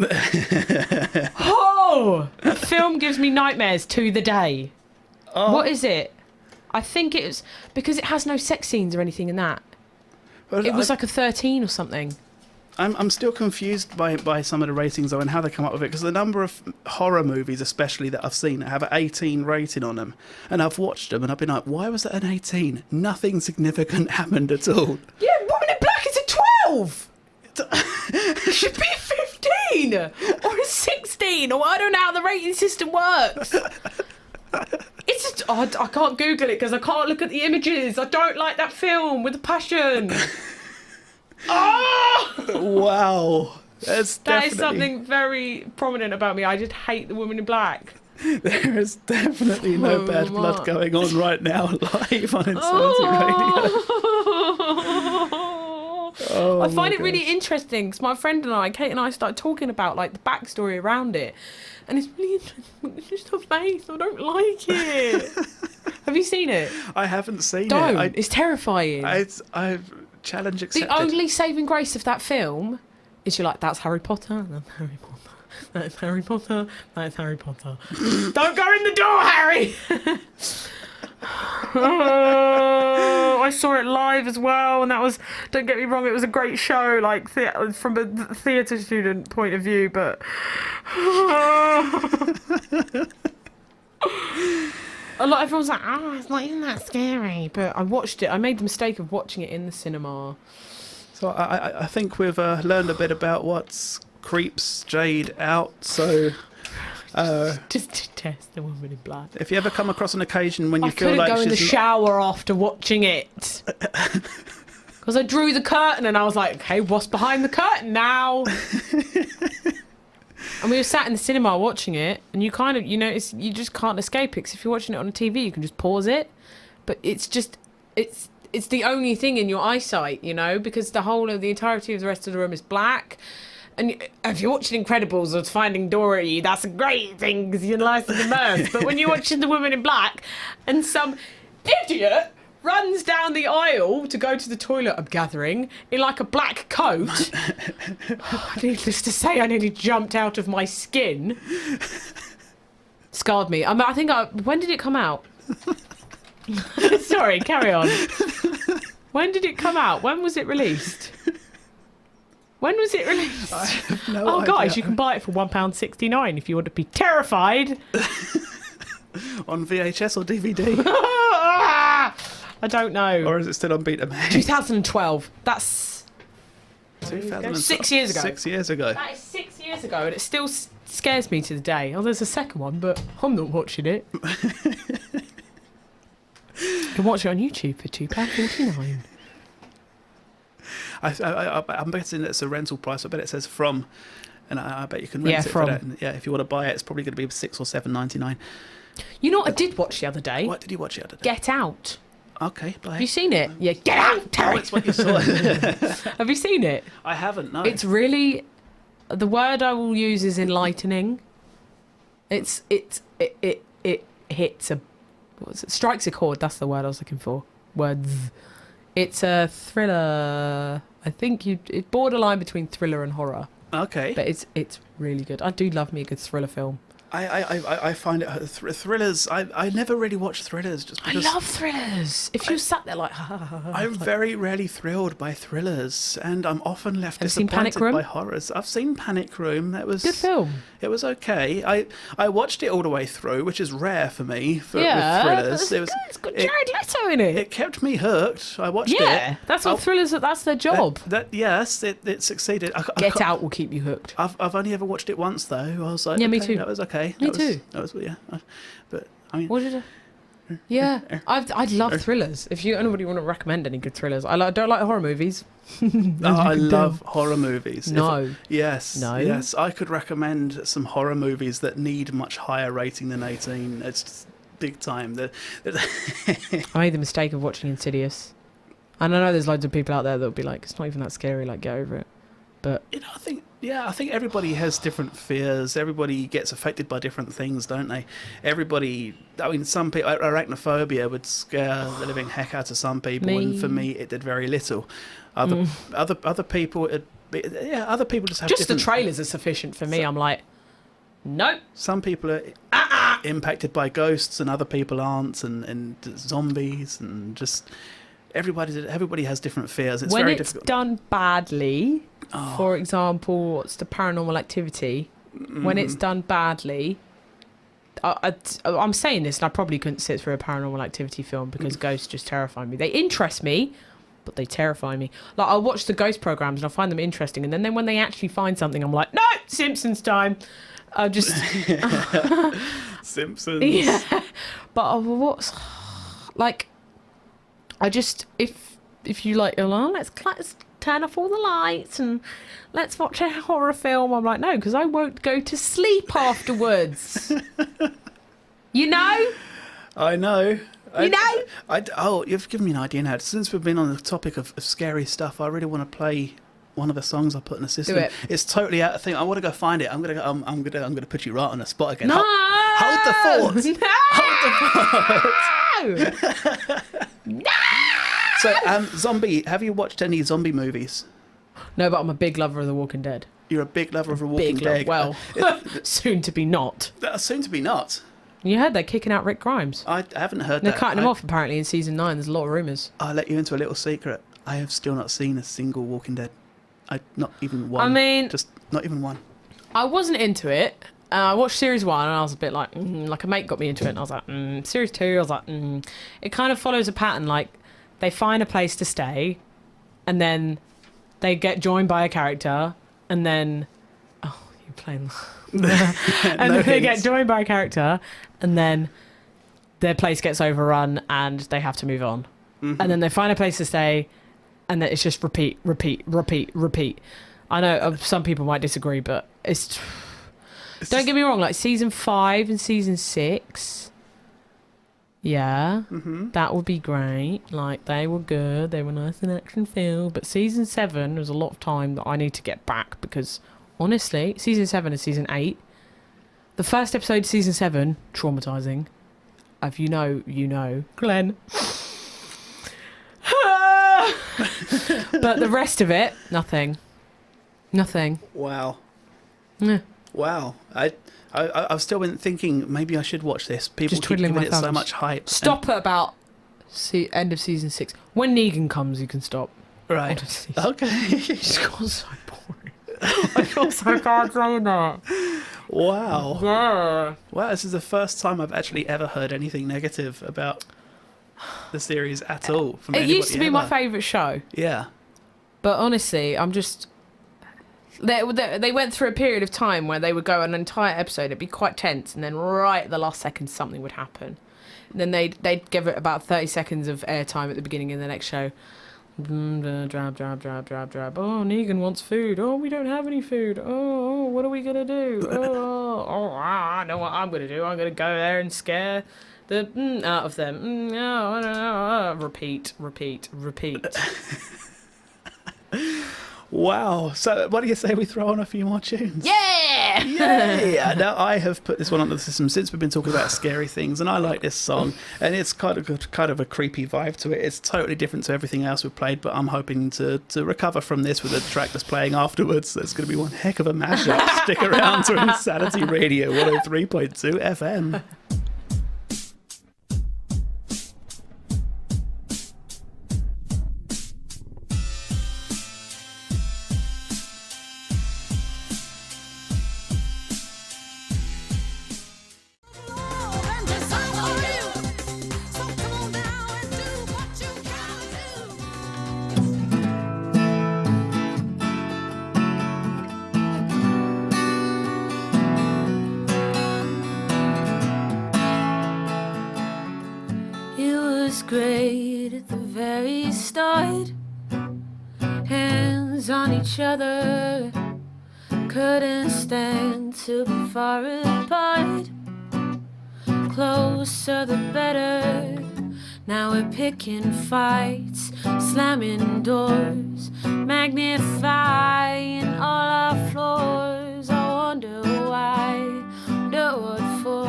[SPEAKER 3] Oh! The film gives me nightmares to the day. Oh. What is it? I think it's because it has no sex scenes or anything in that. But it was like a 13 or something.
[SPEAKER 1] I'm still confused by some of the ratings though, and how they come up with it, because the number of horror movies especially that I've seen that have an 18 rating on them, and I've watched them and I've been like, why was that an 18? Nothing significant happened at all.
[SPEAKER 3] Yeah, Woman in Black is a 12! It should be a 15 or a 16, or I don't know how the rating system works. It's just, I can't Google it because I can't look at the images. I don't like that film with a passion. Oh!
[SPEAKER 1] Wow. That
[SPEAKER 3] is something very prominent about me. I just hate the Woman in Black.
[SPEAKER 1] There is definitely no bad blood going on right now live on Insanity Radio. Oh,
[SPEAKER 3] I find it really interesting because my friend and I, Kate and I, started talking about like the backstory around it, and it's really interesting. It's just her face. I don't like it. Have you seen it?
[SPEAKER 1] I haven't seen
[SPEAKER 3] Don't.
[SPEAKER 1] it.
[SPEAKER 3] It's terrifying.
[SPEAKER 1] I've challenge accepted.
[SPEAKER 3] The only saving grace of that film is you're like, that's Harry Potter. That's Harry Potter. That's Harry Potter. That's Harry Potter. Don't go in the door, Harry. I saw it live as well, and that was, don't get me wrong, it was a great show, like from a theatre student point of view, but a lot of everyone's like, it's not even that scary, but I watched it. I made the mistake of watching it in the cinema.
[SPEAKER 1] So I think we've learned a bit about what creeps Jade out, so
[SPEAKER 3] just detest the Woman in Black.
[SPEAKER 1] If you ever come across an occasion when you feel
[SPEAKER 3] like
[SPEAKER 1] like
[SPEAKER 3] I couldn't go in the shower after watching it because I drew the curtain and I was like, okay, what's behind the curtain now? And we were sat in the cinema watching it, and you kind of, you know, you just can't escape it, because if you're watching it on a TV you can just pause it, but it's just it's the only thing in your eyesight, you know, because the entirety of the rest of the room is black. And if you're watching Incredibles or Finding Dory, that's a great thing because you're nice and immersed. But when you're watching The Woman in Black and some idiot runs down the aisle to go to the toilet, I'm gathering, in like a black coat, needless to say, I nearly jumped out of my skin. Scarred me. When did it come out? Sorry, carry on. When did it come out? When was it released? When was it released?
[SPEAKER 1] I have no idea.
[SPEAKER 3] Guys, you can buy it for £1.69 if you want to be terrified.
[SPEAKER 1] On VHS or DVD?
[SPEAKER 3] I don't know.
[SPEAKER 1] Or is it still on Betamax?
[SPEAKER 3] 2012. That's 6 years ago.
[SPEAKER 1] 6 years ago.
[SPEAKER 3] That is 6 years ago, and it still scares me to the day. Oh, there's a second one, but I'm not watching it. You can watch it on YouTube for £2.49.
[SPEAKER 1] I'm betting it's a rental price. I bet it says from, and I bet you can rent it
[SPEAKER 3] from.
[SPEAKER 1] for that. And if you want to buy it, it's probably going to be $6 or $7.99.
[SPEAKER 3] You know what I did watch the other day?
[SPEAKER 1] What did you watch the other day?
[SPEAKER 3] Get Out.
[SPEAKER 1] Okay, bye.
[SPEAKER 3] Have you seen it? Yeah, Get Out, Terry.
[SPEAKER 1] Oh, it's what you saw.
[SPEAKER 3] Have you seen it?
[SPEAKER 1] I haven't, no.
[SPEAKER 3] It's really, the word I will use is enlightening. It hits a, strikes a chord. That's the word I was looking for. Words. It's a thriller. I think it's borderline between thriller and horror.
[SPEAKER 1] Okay.
[SPEAKER 3] But it's really good. I do love me a good thriller film.
[SPEAKER 1] I find it thrillers. I never really watch thrillers just
[SPEAKER 3] I
[SPEAKER 1] because
[SPEAKER 3] love thrillers. If you sat there like,
[SPEAKER 1] I'm very rarely thrilled by thrillers, and I'm often left
[SPEAKER 3] Have you seen Panic
[SPEAKER 1] disappointed
[SPEAKER 3] Room?
[SPEAKER 1] by horrors. I've seen Panic Room. That was
[SPEAKER 3] good film.
[SPEAKER 1] It was okay. I watched it all the way through, which is rare for me with
[SPEAKER 3] Yeah,
[SPEAKER 1] thrillers.
[SPEAKER 3] but it's got Jared Leto in it.
[SPEAKER 1] It kept me hooked. I watched it.
[SPEAKER 3] Yeah, that's what thrillers. That's their job.
[SPEAKER 1] Yes, it succeeded.
[SPEAKER 3] Get Out will keep you hooked.
[SPEAKER 1] I've only ever watched it once though. I was like,
[SPEAKER 3] Yeah, me
[SPEAKER 1] okay,
[SPEAKER 3] too.
[SPEAKER 1] That was okay.
[SPEAKER 3] Me
[SPEAKER 1] That
[SPEAKER 3] too.
[SPEAKER 1] That was yeah. But I mean,
[SPEAKER 3] What did I? Yeah, I love thrillers. If anybody want to recommend any good thrillers, I don't like horror movies.
[SPEAKER 1] I love horror movies.
[SPEAKER 3] No.
[SPEAKER 1] Yes.
[SPEAKER 3] No.
[SPEAKER 1] Yes. I could recommend some horror movies that need much higher rating than 18. It's just big time.
[SPEAKER 3] I made the mistake of watching Insidious, and I know there's loads of people out there that'll be like, it's not even that scary. Like, get over it. But
[SPEAKER 1] I think everybody has different fears. Everybody gets affected by different things, don't they? Some people, arachnophobia would scare the living heck out of some people, and for me, it did very little. Other people, other people just have
[SPEAKER 3] just
[SPEAKER 1] different...
[SPEAKER 3] the trailers are sufficient for me. I'm like, nope.
[SPEAKER 1] Some people are impacted by ghosts, and other people aren't, and zombies, and just everybody has different fears. It's
[SPEAKER 3] when
[SPEAKER 1] very
[SPEAKER 3] it's
[SPEAKER 1] difficult.
[SPEAKER 3] done badly. For example, what's the Paranormal Activity? When it's done badly, I'm saying this, and I probably couldn't sit through a Paranormal Activity film because ghosts just terrify me. They interest me, but they terrify me. Like, I'll watch the ghost programs and I'll find them interesting, and then when they actually find something, I'm like, no, Simpsons time. I just
[SPEAKER 1] Simpsons.
[SPEAKER 3] Yeah, but what's like? I just if you like, oh, let's turn off all the lights and let's watch a horror film. I'm like, no, because I won't go to sleep afterwards. You know?
[SPEAKER 1] I know.
[SPEAKER 3] You know?
[SPEAKER 1] You've given me an idea now. Since we've been on the topic of scary stuff, I really want to play one of the songs I put in the system.
[SPEAKER 3] Do it.
[SPEAKER 1] It's totally out of thing. I want to go find it. I'm gonna put you right on the spot again.
[SPEAKER 3] No!
[SPEAKER 1] Hold the fort.
[SPEAKER 3] No!
[SPEAKER 1] Hold the fort.
[SPEAKER 3] No!
[SPEAKER 1] So, zombie. Have you watched any zombie movies?
[SPEAKER 3] No, but I'm a big lover of The Walking Dead.
[SPEAKER 1] You're a big lover of The Walking Dead.
[SPEAKER 3] Well, soon to be not.
[SPEAKER 1] Soon to be not.
[SPEAKER 3] You heard they're kicking out Rick Grimes.
[SPEAKER 1] I haven't heard
[SPEAKER 3] They're
[SPEAKER 1] that.
[SPEAKER 3] cutting him off apparently in season 9. There's a lot of rumours.
[SPEAKER 1] I'll let you into a little secret. I have still not seen a single Walking Dead. Not even one.
[SPEAKER 3] I mean,
[SPEAKER 1] just not even one.
[SPEAKER 3] I wasn't into it. I watched series 1 and I was a bit like, like a mate got me into it and I was like, series 2, I was like, It kind of follows a pattern, like they find a place to stay and then they get joined by a character and then, oh, you're playing, and then they get joined by a character and then their place gets overrun and they have to move on. And then they find a place to stay and then it's just repeat. I know some people might disagree, but don't get me wrong, like season 5 and season 6, that would be great. Like, they were good, they were nice and action filled, but season 7 was a lot of time that I need to get back because honestly, season 7 and season 8. The first episode of season 7, traumatizing. If you know, you know. Glenn. But the rest of it, nothing. Nothing.
[SPEAKER 1] Wow.
[SPEAKER 3] Yeah.
[SPEAKER 1] Wow. I've still been thinking maybe I should watch this. People
[SPEAKER 3] Just
[SPEAKER 1] keep
[SPEAKER 3] twiddling
[SPEAKER 1] giving
[SPEAKER 3] my
[SPEAKER 1] it so
[SPEAKER 3] thumbs.
[SPEAKER 1] much hype.
[SPEAKER 3] Stop at about end of season 6. When Negan comes, you can stop.
[SPEAKER 1] Right.
[SPEAKER 3] Honestly.
[SPEAKER 1] Okay.
[SPEAKER 3] It's got so boring. I feel so bad saying that.
[SPEAKER 1] Wow.
[SPEAKER 3] Yeah.
[SPEAKER 1] Wow, this is the first time I've actually ever heard anything negative about the series at all. From
[SPEAKER 3] It
[SPEAKER 1] anybody
[SPEAKER 3] used to be my
[SPEAKER 1] ever.
[SPEAKER 3] favourite show.
[SPEAKER 1] Yeah.
[SPEAKER 3] But honestly, I'm just... They went through a period of time where they would go an entire episode, it'd be quite tense, and then right at the last second something would happen. And then they'd give it about 30 seconds of airtime at the beginning of the next show. Drab. Oh, Negan wants food. Oh, we don't have any food. Oh, what are we going to do? I know what I'm going to do. I'm going to go there and scare the out of them. Repeat.
[SPEAKER 1] Wow. So what do you say we throw on a few more tunes?
[SPEAKER 3] Yeah!
[SPEAKER 1] Yeah. Now, I have put this one onto the system since we've been talking about scary things, and I like this song, and it's kind of a creepy vibe to it. It's totally different to everything else we've played, but I'm hoping to recover from this with a track that's playing afterwards. That's going to be one heck of a mashup. Stick around to Insanity Radio 103.2 FM.
[SPEAKER 2] Great at the very start, hands on each other, couldn't stand to be far apart. Closer the better. Now we're picking fights, slamming doors, magnifying all our flaws. I wonder why, wonder what for,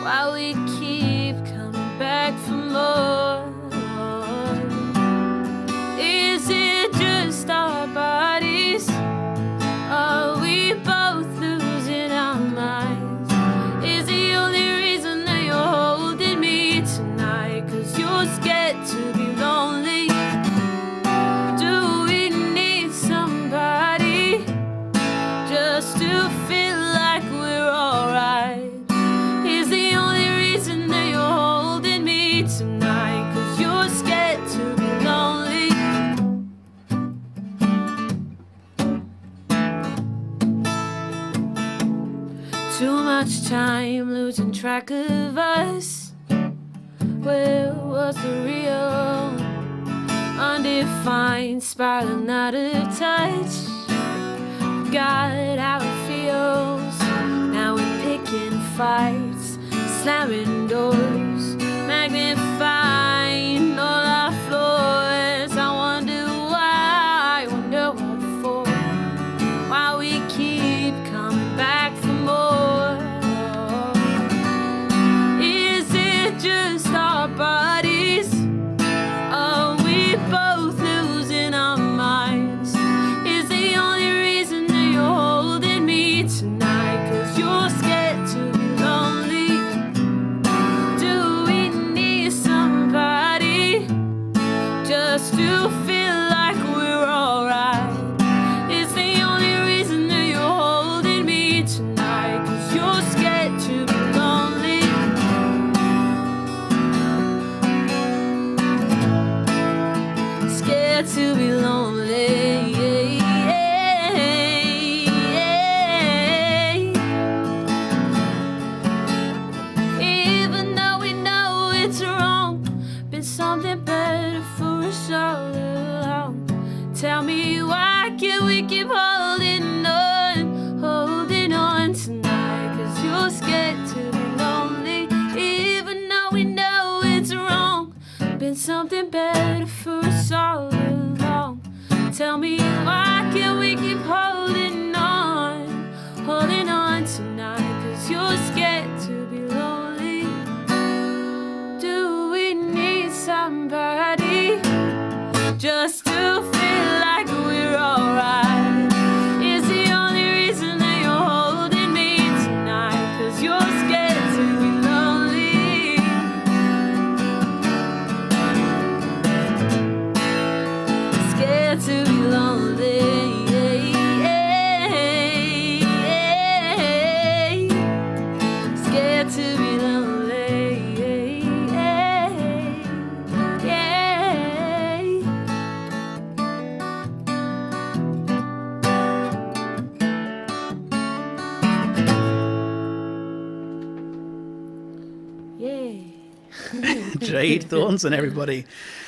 [SPEAKER 2] why we keep coming back for more. Is it just our bodies? Are we both losing our minds? Is the only reason that you're holding me tonight 'cause you're scared to be lonely? Do we need somebody just to feel like we're alright? Is the only reason that you're holding me tonight 'cause you're scared to be lonely? Too much time losing track of us. Where was the real? Undefined, spiraling out of touch. Got how it feels. Now we're picking fights, slamming doors, magnifying all our flaws. I wonder why, wonder what for, why we keep coming back for more. Is it just our bodies? Are we both losing our minds? Is the only reason that you're holding me tonight 'cause you're scared to be lonely? Do we need somebody just to feel like we're alright? Is the only reason that you're holding me tonight 'cause you're scared to be lonely? Scared to be lonely. Even though we know it's wrong, been something better for us all along. Tell me why can't we keep holding on tonight? 'Cause you're scared to be lonely. Even though we know it's wrong, been something better for us all along. Tell me why can't we keep holding on? not to be lonely.
[SPEAKER 1] Jade Thornton, everybody.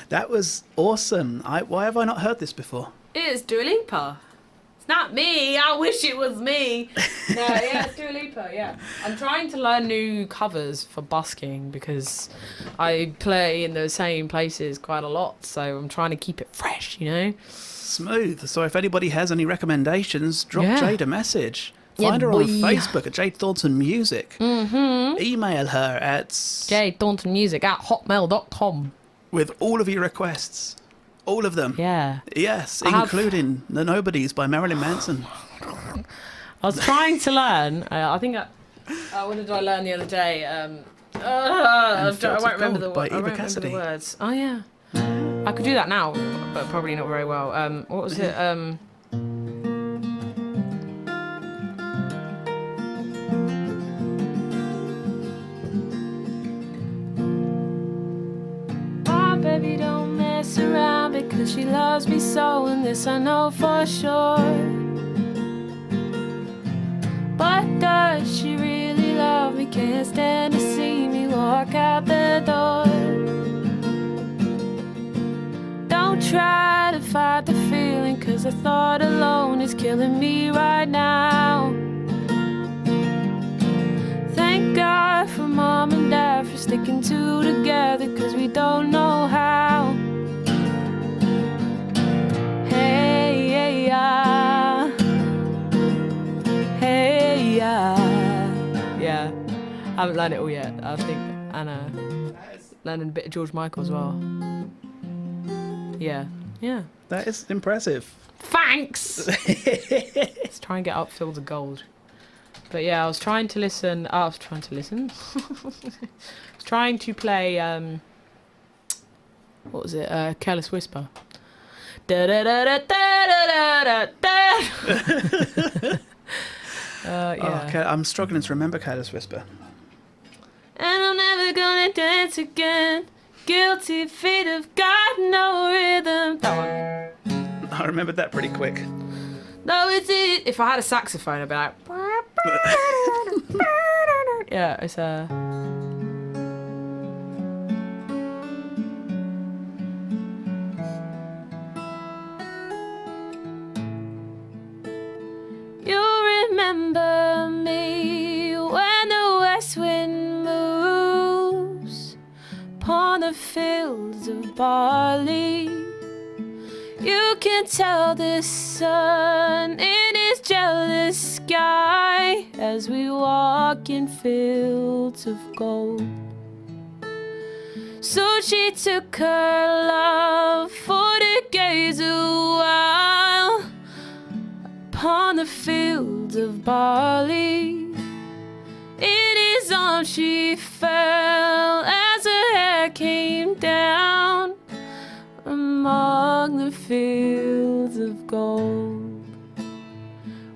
[SPEAKER 1] That was awesome. Why have I not heard this before?
[SPEAKER 3] It's Dua Lipa. It's not me. I wish it was me. No, yeah, it's Dua Lipa, yeah. I'm trying to learn new covers for busking because I play in the same places quite a lot, so I'm trying to keep it fresh, you know?
[SPEAKER 1] Smooth. So if anybody has any recommendations, drop
[SPEAKER 3] Yeah.
[SPEAKER 1] Jade a message.
[SPEAKER 3] Yeah,
[SPEAKER 1] Find her
[SPEAKER 3] boy.
[SPEAKER 1] on Facebook at Jade Thornton Music. Mm-hmm. Email her at
[SPEAKER 3] Jade Thornton Music at hotmail.com.
[SPEAKER 1] with all of your requests. All of them.
[SPEAKER 3] Yeah.
[SPEAKER 1] Yes,
[SPEAKER 3] I have-
[SPEAKER 1] including The Nobodies by Marilyn Manson.
[SPEAKER 3] I was trying to learn. What did I learn the other day? I
[SPEAKER 1] Felt of
[SPEAKER 3] won't remember
[SPEAKER 1] Gold by
[SPEAKER 3] I
[SPEAKER 1] Eva
[SPEAKER 3] won't remember
[SPEAKER 1] Cassidy.
[SPEAKER 3] the words. Oh yeah, I could do that now, but probably not very well. What was it?
[SPEAKER 2] My baby don't mess around because she loves me so, and this I know for sure. But does she really love me? Can't stand to see me walk out the door. Don't try to fight the feeling, cause the thought alone is killing me right now. Thank God for mom and dad for sticking two together, cause we don't know how. Hey, yeah, yeah. Hey, yeah.
[SPEAKER 3] Yeah, I haven't learned it all yet. I think Anna learning a bit of George Michael as well. Yeah, yeah.
[SPEAKER 1] That is impressive.
[SPEAKER 3] Thanks. Let's try and get up Fields of Gold. But yeah, I was trying to listen. I was trying to listen. I was trying to play. What was it? Careless Whisper. Da da da da da da da da. Yeah.
[SPEAKER 1] Oh, okay, I'm struggling to remember Careless Whisper.
[SPEAKER 2] And I'm never gonna dance again. Guilty feet have got no rhythm. That one.
[SPEAKER 1] I remembered that pretty quick.
[SPEAKER 2] No, it's it.
[SPEAKER 3] If I had a saxophone, I'd be like. Yeah, it's a.
[SPEAKER 2] You remember me when the west wind moves upon the fields of barley. You can tell the sun in his jealous sky as we walk in fields of gold. So she took her love for to gaze a while upon the fields of barley. In his arms she fell as her hair came down among the fields of gold.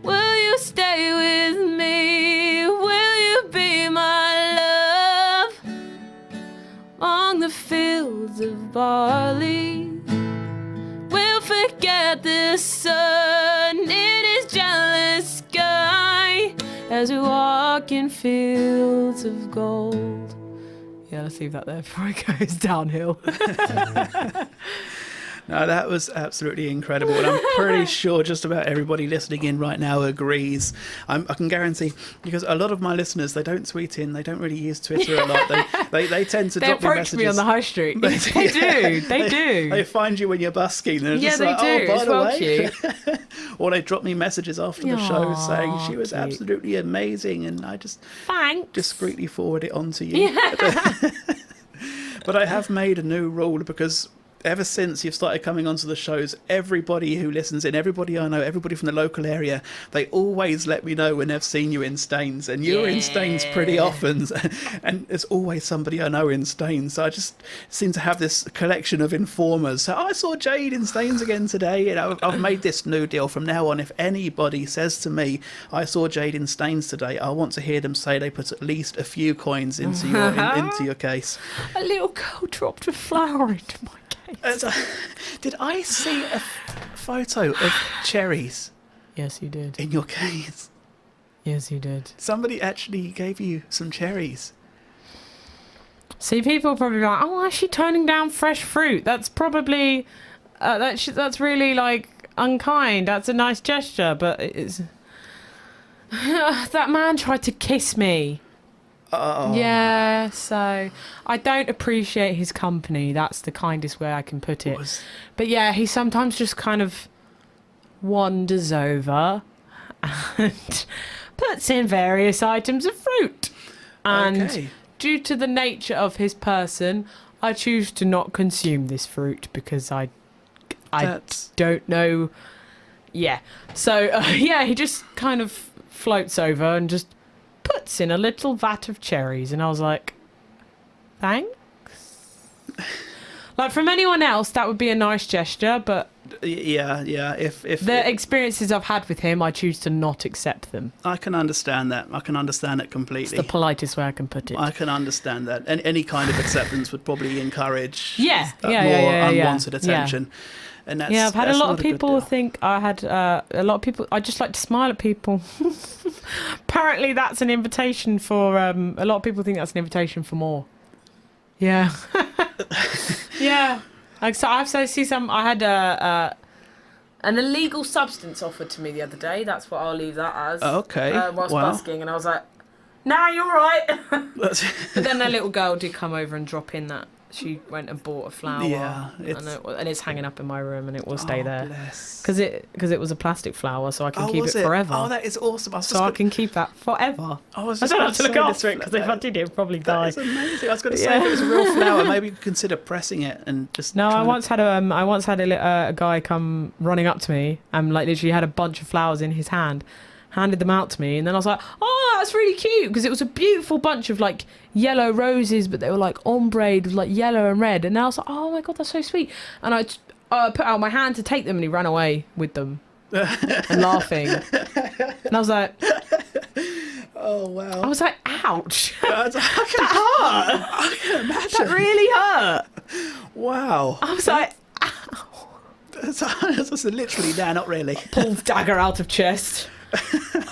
[SPEAKER 2] Will you stay with me? Will you be my love among the fields of barley? We'll forget the sun in his jealous sky as we walk in fields of gold.
[SPEAKER 3] Yeah, let's leave that there before it goes downhill.
[SPEAKER 1] No, that was absolutely incredible, and I'm pretty sure just about everybody listening in right now agrees. I can guarantee, because a lot of my listeners, they don't tweet in, they don't really use Twitter a lot. They tend to
[SPEAKER 3] They
[SPEAKER 1] drop me
[SPEAKER 3] approach
[SPEAKER 1] messages.
[SPEAKER 3] me on the high street. They do. They do.
[SPEAKER 1] They find you when you're busking. And they're
[SPEAKER 3] Yeah,
[SPEAKER 1] just
[SPEAKER 3] they
[SPEAKER 1] like,
[SPEAKER 3] do.
[SPEAKER 1] Oh, by
[SPEAKER 3] It's
[SPEAKER 1] the
[SPEAKER 3] well
[SPEAKER 1] way. Or they drop me messages after the show
[SPEAKER 3] Aw,
[SPEAKER 1] saying she was
[SPEAKER 3] cute.
[SPEAKER 1] absolutely amazing, and I just
[SPEAKER 3] Thanks.
[SPEAKER 1] discreetly forward it on to you. But I have made a new rule, because ever since you've started coming onto the shows, everybody who listens in, everybody I know, everybody from the local area, they always let me know when they've seen you in Staines, and you're in Staines pretty often, and there's always somebody I know in Staines. So I just seem to have this collection of informers. So I saw Jade in Staines again today, and I've made this new deal from now on. If anybody says to me, I saw Jade in Staines today, I want to hear them say they put at least a few coins into your case.
[SPEAKER 3] A little girl dropped a flower into my case.
[SPEAKER 1] Did I see a photo of cherries?
[SPEAKER 3] Yes, you did.
[SPEAKER 1] In your case?
[SPEAKER 3] Yes, you did.
[SPEAKER 1] Somebody actually gave you some cherries.
[SPEAKER 3] See, people are probably like, oh, why is she turning down fresh fruit? That's probably... that's really, like, unkind. That's a nice gesture, but it's... that man tried to kiss me.
[SPEAKER 1] Oh.
[SPEAKER 3] Yeah, so I don't appreciate his company. That's the kindest way I can put it. But yeah, he sometimes just kind of wanders over and puts in various items of fruit. And due to the nature of his person, I choose to not consume this fruit because I don't know. Yeah. So yeah, he just kind of floats over and just puts in a little vat of cherries, and I was like, thanks. Like, from anyone else that would be a nice gesture, but
[SPEAKER 1] yeah, if
[SPEAKER 3] the experiences I've had with him, I choose to not accept them.
[SPEAKER 1] I can understand that. I can understand it completely.
[SPEAKER 3] It's the politest way I can put it.
[SPEAKER 1] I can understand that. And any kind of acceptance would probably encourage
[SPEAKER 3] more
[SPEAKER 1] unwanted attention. And that's,
[SPEAKER 3] I've had a lot of people think I had a lot of people. I just like to smile at people. Apparently, that's an invitation for a lot of people think that's an invitation for more. Yeah, yeah. Like, so I had an illegal substance offered to me the other day. That's what I'll leave that as.
[SPEAKER 1] Okay.
[SPEAKER 3] Whilst busking, and I was like, "Nah, you're right." But then a little girl did come over and drop in that. She went and bought a flower, and it's hanging up in my room, and it will stay there because it was a plastic flower, so I can keep it forever.
[SPEAKER 1] Oh, that is awesome!
[SPEAKER 3] I can keep that forever.
[SPEAKER 1] I
[SPEAKER 3] don't have to look after it because if I did, it would probably die.
[SPEAKER 1] That's amazing. I was going to say if it was a real flower, maybe you could consider pressing it and just.
[SPEAKER 3] No, I once had a guy come running up to me and like literally had a bunch of flowers in his hand. Handed them out to me, and then I was like, oh, that's really cute, because it was a beautiful bunch of like yellow roses, but they were like ombre'd with like yellow and red, and I was like, oh my god, that's so sweet. And I put out my hand to take them, and he ran away with them and laughing, and I was like,
[SPEAKER 1] oh wow,
[SPEAKER 3] I was like, ouch.
[SPEAKER 1] That
[SPEAKER 3] hurt.
[SPEAKER 1] I can imagine.
[SPEAKER 3] That really hurt.
[SPEAKER 1] Wow.
[SPEAKER 3] I was like, ow.
[SPEAKER 1] That's literally, not really.
[SPEAKER 3] Pulled dagger out of chest.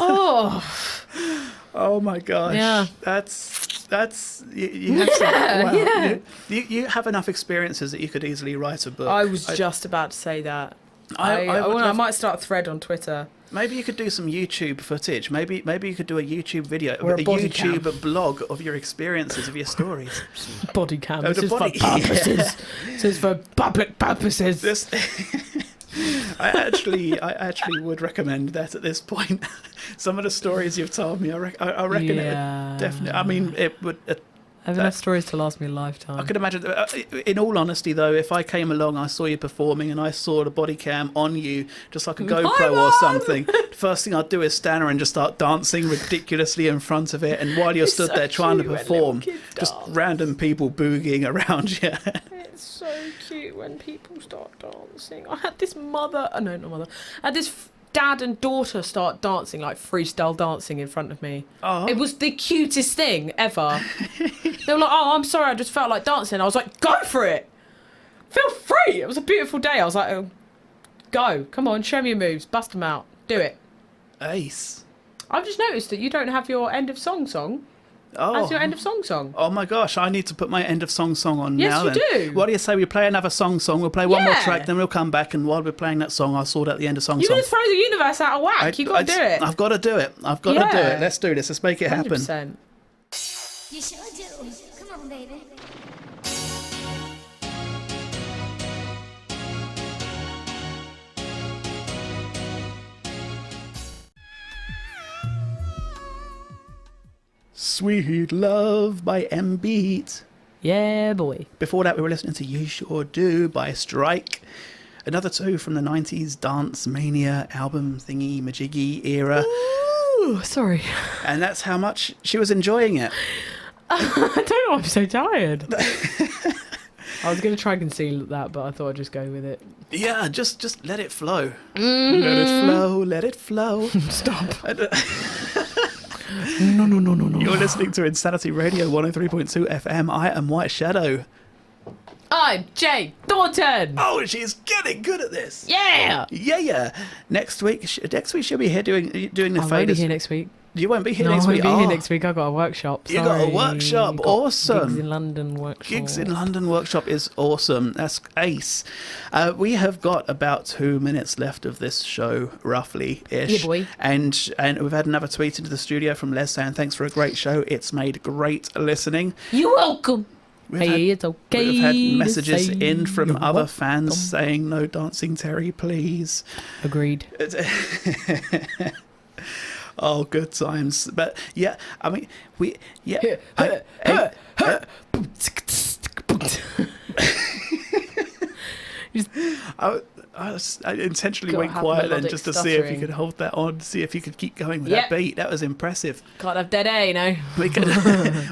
[SPEAKER 1] Oh my gosh.
[SPEAKER 3] Yeah.
[SPEAKER 1] That's you have some, wow.
[SPEAKER 3] Yeah.
[SPEAKER 1] You have enough experiences that you could easily write a book.
[SPEAKER 3] I was just about to say that. I might start a thread on Twitter.
[SPEAKER 1] Maybe you could do some YouTube footage. Maybe you could do a YouTube video,
[SPEAKER 3] or a
[SPEAKER 1] YouTube blog of your experiences, of your stories.
[SPEAKER 3] Body cam. This is for purposes. This is for public purposes.
[SPEAKER 1] I actually would recommend that at this point. Some of the stories you've told me, I reckon it would definitely. I mean, it would.
[SPEAKER 3] I have enough stories to last me a lifetime.
[SPEAKER 1] I could imagine. In all honesty, though, if I came along, I saw you performing, and I saw the body cam on you, just like a GoPro or something. The first thing I'd do is stand there and just start dancing ridiculously in front of it. And while you're stood there trying to perform, just random people boogieing around you.
[SPEAKER 3] It's so cute when people start dancing. I had this I had this dad and daughter start dancing, like freestyle dancing in front of me. Oh. It was the cutest thing ever. They were like, oh, I'm sorry, I just felt like dancing. I was like, go for it. Feel free. It was a beautiful day. I was like, oh, go. Come on, show me your moves. Bust them out. Do it.
[SPEAKER 1] Ace.
[SPEAKER 3] I've just noticed that you don't have your end of song as your end of song.
[SPEAKER 1] Oh my gosh, I need to put my end of song on now.
[SPEAKER 3] Yes, you do.
[SPEAKER 1] What do you say we play another song? We'll play one more track, then we'll come back, and while we're playing that song, I'll sort out the end of song.
[SPEAKER 3] You're going to throw the universe out of whack. You've got to do it.
[SPEAKER 1] I've got to do it. I've got to do it. Let's do this. Let's make it happen.
[SPEAKER 3] 100%.
[SPEAKER 4] You sure do. Come on, baby.
[SPEAKER 1] Sweet Love by M Beat.
[SPEAKER 3] Yeah, boy.
[SPEAKER 1] Before that, we were listening to You Sure Do by Strike. Another two from the 90s Dance Mania album thingy majiggy era.
[SPEAKER 3] Ooh, sorry.
[SPEAKER 1] And that's how much she was enjoying it.
[SPEAKER 3] I don't know, I'm so tired. I was going to try and conceal that, but I thought I'd just go with it.
[SPEAKER 1] Yeah, just let it flow. Let it flow, let it flow.
[SPEAKER 3] Stop. No.
[SPEAKER 1] You're listening to Insanity Radio 103.2 FM. I am White Shadow.
[SPEAKER 3] I'm Jade Thornton.
[SPEAKER 1] Oh, she's getting good at this.
[SPEAKER 3] Yeah.
[SPEAKER 1] Yeah. Next week she'll be here doing the
[SPEAKER 3] I won't be
[SPEAKER 1] faders.
[SPEAKER 3] here next week.
[SPEAKER 1] You won't be here
[SPEAKER 3] No,
[SPEAKER 1] next
[SPEAKER 3] I
[SPEAKER 1] week.
[SPEAKER 3] won't be here next week. I got a workshop.
[SPEAKER 1] You got a workshop.
[SPEAKER 3] Got
[SPEAKER 1] Awesome.
[SPEAKER 3] Gigs in London workshop.
[SPEAKER 1] Gigs in London workshop is awesome. That's ace. We have got about 2 minutes left of this show, roughly ish.
[SPEAKER 3] Yeah, boy.
[SPEAKER 1] And we've had another tweet into the studio from Les saying thanks for a great show. It's made great listening.
[SPEAKER 3] You're welcome. It's okay.
[SPEAKER 1] We've had
[SPEAKER 3] to
[SPEAKER 1] messages
[SPEAKER 3] say
[SPEAKER 1] in from
[SPEAKER 3] you're
[SPEAKER 1] other
[SPEAKER 3] welcome.
[SPEAKER 1] fans saying no dancing Terry, please.
[SPEAKER 3] Agreed.
[SPEAKER 1] Oh, good times. But yeah, I mean, I intentionally
[SPEAKER 3] Gotta
[SPEAKER 1] went
[SPEAKER 3] have
[SPEAKER 1] quiet then
[SPEAKER 3] melodic
[SPEAKER 1] just to see if you
[SPEAKER 3] stuttering.
[SPEAKER 1] could hold that on, see if you could keep going with
[SPEAKER 3] Yep.
[SPEAKER 1] that beat. That was impressive.
[SPEAKER 3] Can't have dead air, you know.
[SPEAKER 1] We could,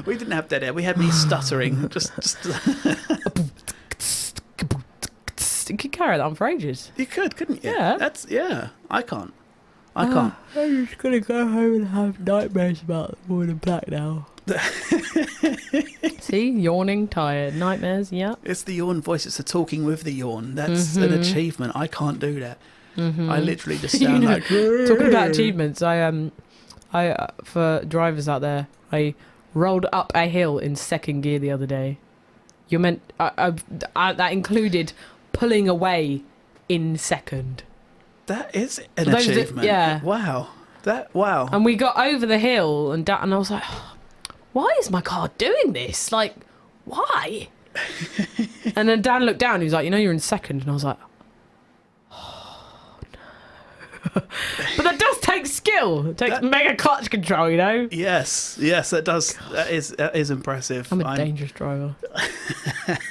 [SPEAKER 1] we didn't have dead air. We had me stuttering. Just
[SPEAKER 3] You could carry that on for ages.
[SPEAKER 1] you could, couldn't you?
[SPEAKER 3] Yeah.
[SPEAKER 1] I can't. I can't.
[SPEAKER 3] I'm just gonna go home and have nightmares about the Woman in Black now. See, yawning, tired, nightmares. Yeah.
[SPEAKER 1] It's the yawn voice. It's the talking with the yawn. That's an achievement. I can't do that. I literally just sound like.
[SPEAKER 3] Talking about achievements, I for drivers out there, I rolled up a hill in second gear the other day. You meant that included pulling away in second.
[SPEAKER 1] That is an
[SPEAKER 3] Those are-
[SPEAKER 1] achievement.
[SPEAKER 3] yeah.
[SPEAKER 1] Wow. Wow.
[SPEAKER 3] And we got over the hill, and I was like, why is my car doing this? Like, why? And then Dan looked down, he was like, you know, you're in second. And I was like, oh, no. But that does take skill. It takes mega clutch control, you know?
[SPEAKER 1] Yes, that does. That is impressive.
[SPEAKER 3] I'm a dangerous driver.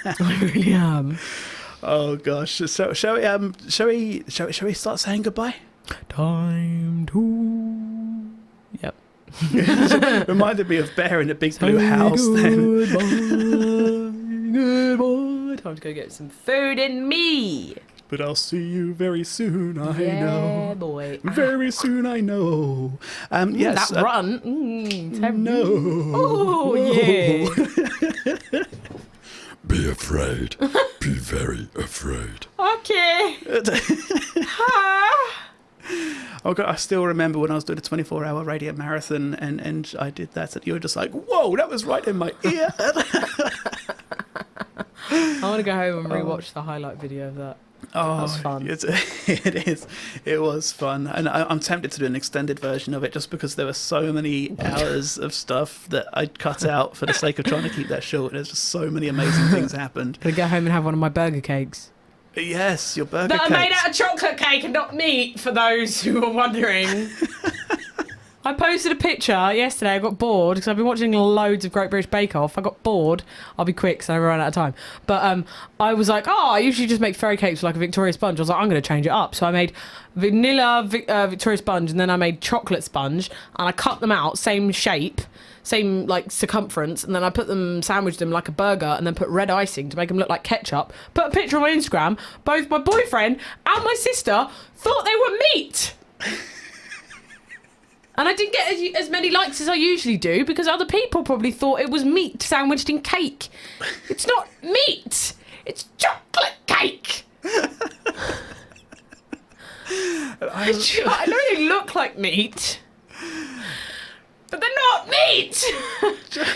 [SPEAKER 3] I really am.
[SPEAKER 1] Oh gosh. So shall we start saying goodbye?
[SPEAKER 3] Time to... Yep.
[SPEAKER 1] Reminded me of Bear in a Big Blue House then.
[SPEAKER 3] Goodbye. Time to go get some food in me.
[SPEAKER 1] But I'll see you very soon, I
[SPEAKER 3] Yeah,
[SPEAKER 1] know.
[SPEAKER 3] boy.
[SPEAKER 1] Very soon, I know. Yes.
[SPEAKER 3] That run.
[SPEAKER 1] No.
[SPEAKER 3] Oh, yeah.
[SPEAKER 5] Be afraid. Be very afraid.
[SPEAKER 3] Okay.
[SPEAKER 1] Oh God, I still remember when I was doing a 24-hour radio marathon and I did that, and you were just like, whoa, that was right in my ear.
[SPEAKER 3] I want to go home and rewatch the highlight video of that.
[SPEAKER 1] Oh,
[SPEAKER 3] That was fun.
[SPEAKER 1] It is. It was fun. And I'm tempted to do an extended version of it just because there were so many hours of stuff that I'd cut out for the sake of trying to keep that short. There's just so many amazing things happened.
[SPEAKER 3] Gonna go home and have one of my burger cakes.
[SPEAKER 1] Yes, your burger
[SPEAKER 3] That are made
[SPEAKER 1] cakes.
[SPEAKER 3] out of chocolate cake and not meat, for those who were wondering. I posted a picture yesterday. I got bored because I've been watching loads of Great British Bake Off. I got bored. I'll be quick so I run out of time. But I was like, I usually just make fairy cakes with like a Victoria sponge. I was like, I'm going to change it up. So I made vanilla Victoria sponge, and then I made chocolate sponge, and I cut them out, same shape, same like circumference, and then I put them, sandwiched them like a burger, and then put red icing to make them look like ketchup. Put a picture on my Instagram. Both my boyfriend and my sister thought they were meat. And I didn't get as many likes as I usually do because other people probably thought it was meat sandwiched in cake. It's not meat. It's chocolate cake. I know they look like meat, but they're not meat.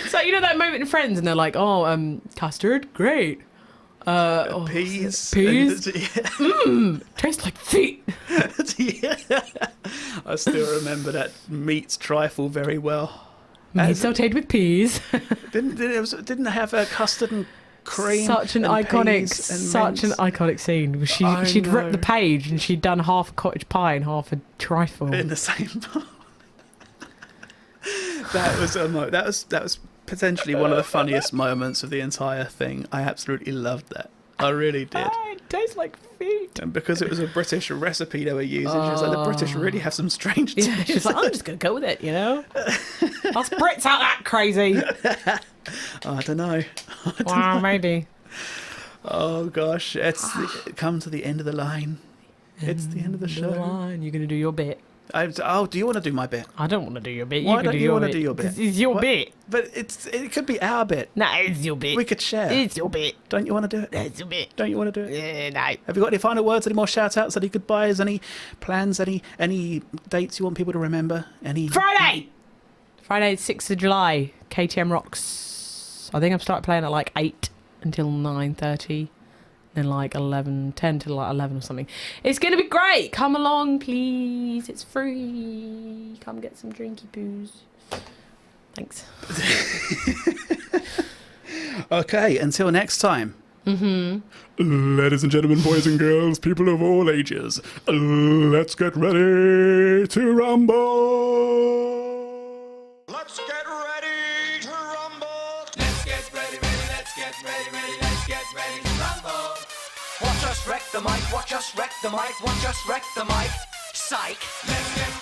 [SPEAKER 3] So you know that moment in Friends, and they're like, custard, great.
[SPEAKER 1] Peas.
[SPEAKER 3] Peas?
[SPEAKER 1] And,
[SPEAKER 3] Tastes like feet.
[SPEAKER 1] yeah. I still remember that meat trifle very well.
[SPEAKER 3] Meat sauteed with peas.
[SPEAKER 1] Didn't they have a custard and cream?
[SPEAKER 3] Such an
[SPEAKER 1] and
[SPEAKER 3] iconic,
[SPEAKER 1] peas and
[SPEAKER 3] such an
[SPEAKER 1] mince
[SPEAKER 3] iconic scene.
[SPEAKER 1] I
[SPEAKER 3] She'd ripped
[SPEAKER 1] know.
[SPEAKER 3] the page and she'd done half a cottage pie and half a trifle.
[SPEAKER 1] in the same bowl. That was potentially one of the funniest moments of the entire thing. I absolutely loved that. I really did.
[SPEAKER 3] It tastes like feet.
[SPEAKER 1] And because it was a British recipe they were using, she was like, the British really have some strange
[SPEAKER 3] Yeah,
[SPEAKER 1] dishes.
[SPEAKER 3] she's like, I'm just going to go with it, you know? Us Brits aren't that crazy.
[SPEAKER 1] I don't know.
[SPEAKER 3] Well, maybe.
[SPEAKER 1] Oh, gosh. Come to the end of the line. It's the end of the show.
[SPEAKER 3] You're going to do your bit.
[SPEAKER 1] Do you want to do my bit?
[SPEAKER 3] I don't want to do your bit.
[SPEAKER 1] Why don't you want to do your bit?
[SPEAKER 3] 'Cause it's your bit.
[SPEAKER 1] But it could be our bit.
[SPEAKER 3] Nah, it's your bit.
[SPEAKER 1] We could share.
[SPEAKER 3] It's your bit.
[SPEAKER 1] Don't you want to do it?
[SPEAKER 3] It's your bit.
[SPEAKER 1] Don't you want to do it?
[SPEAKER 3] Yeah, no.
[SPEAKER 1] Have you got any final words, any more shout-outs, any goodbyes, any plans, any dates you want people to remember?
[SPEAKER 3] Friday, 6th of July, KTM Rocks. I think I've started playing at like 8 until 9:30. Then like 10 till like 11 or something. It's going to be great. Come along, please. It's free. Come get some drinky poos. Thanks.
[SPEAKER 1] Okay, until next time.
[SPEAKER 5] Ladies and gentlemen, boys and girls, people of all ages, let's get ready to rumble!
[SPEAKER 6] Let's get ready to rumble. Let's get ready, let's get ready, let's get ready to rumble. Watch us wreck the mic, watch us wreck the mic, watch us wreck the mic. Psych. Let's get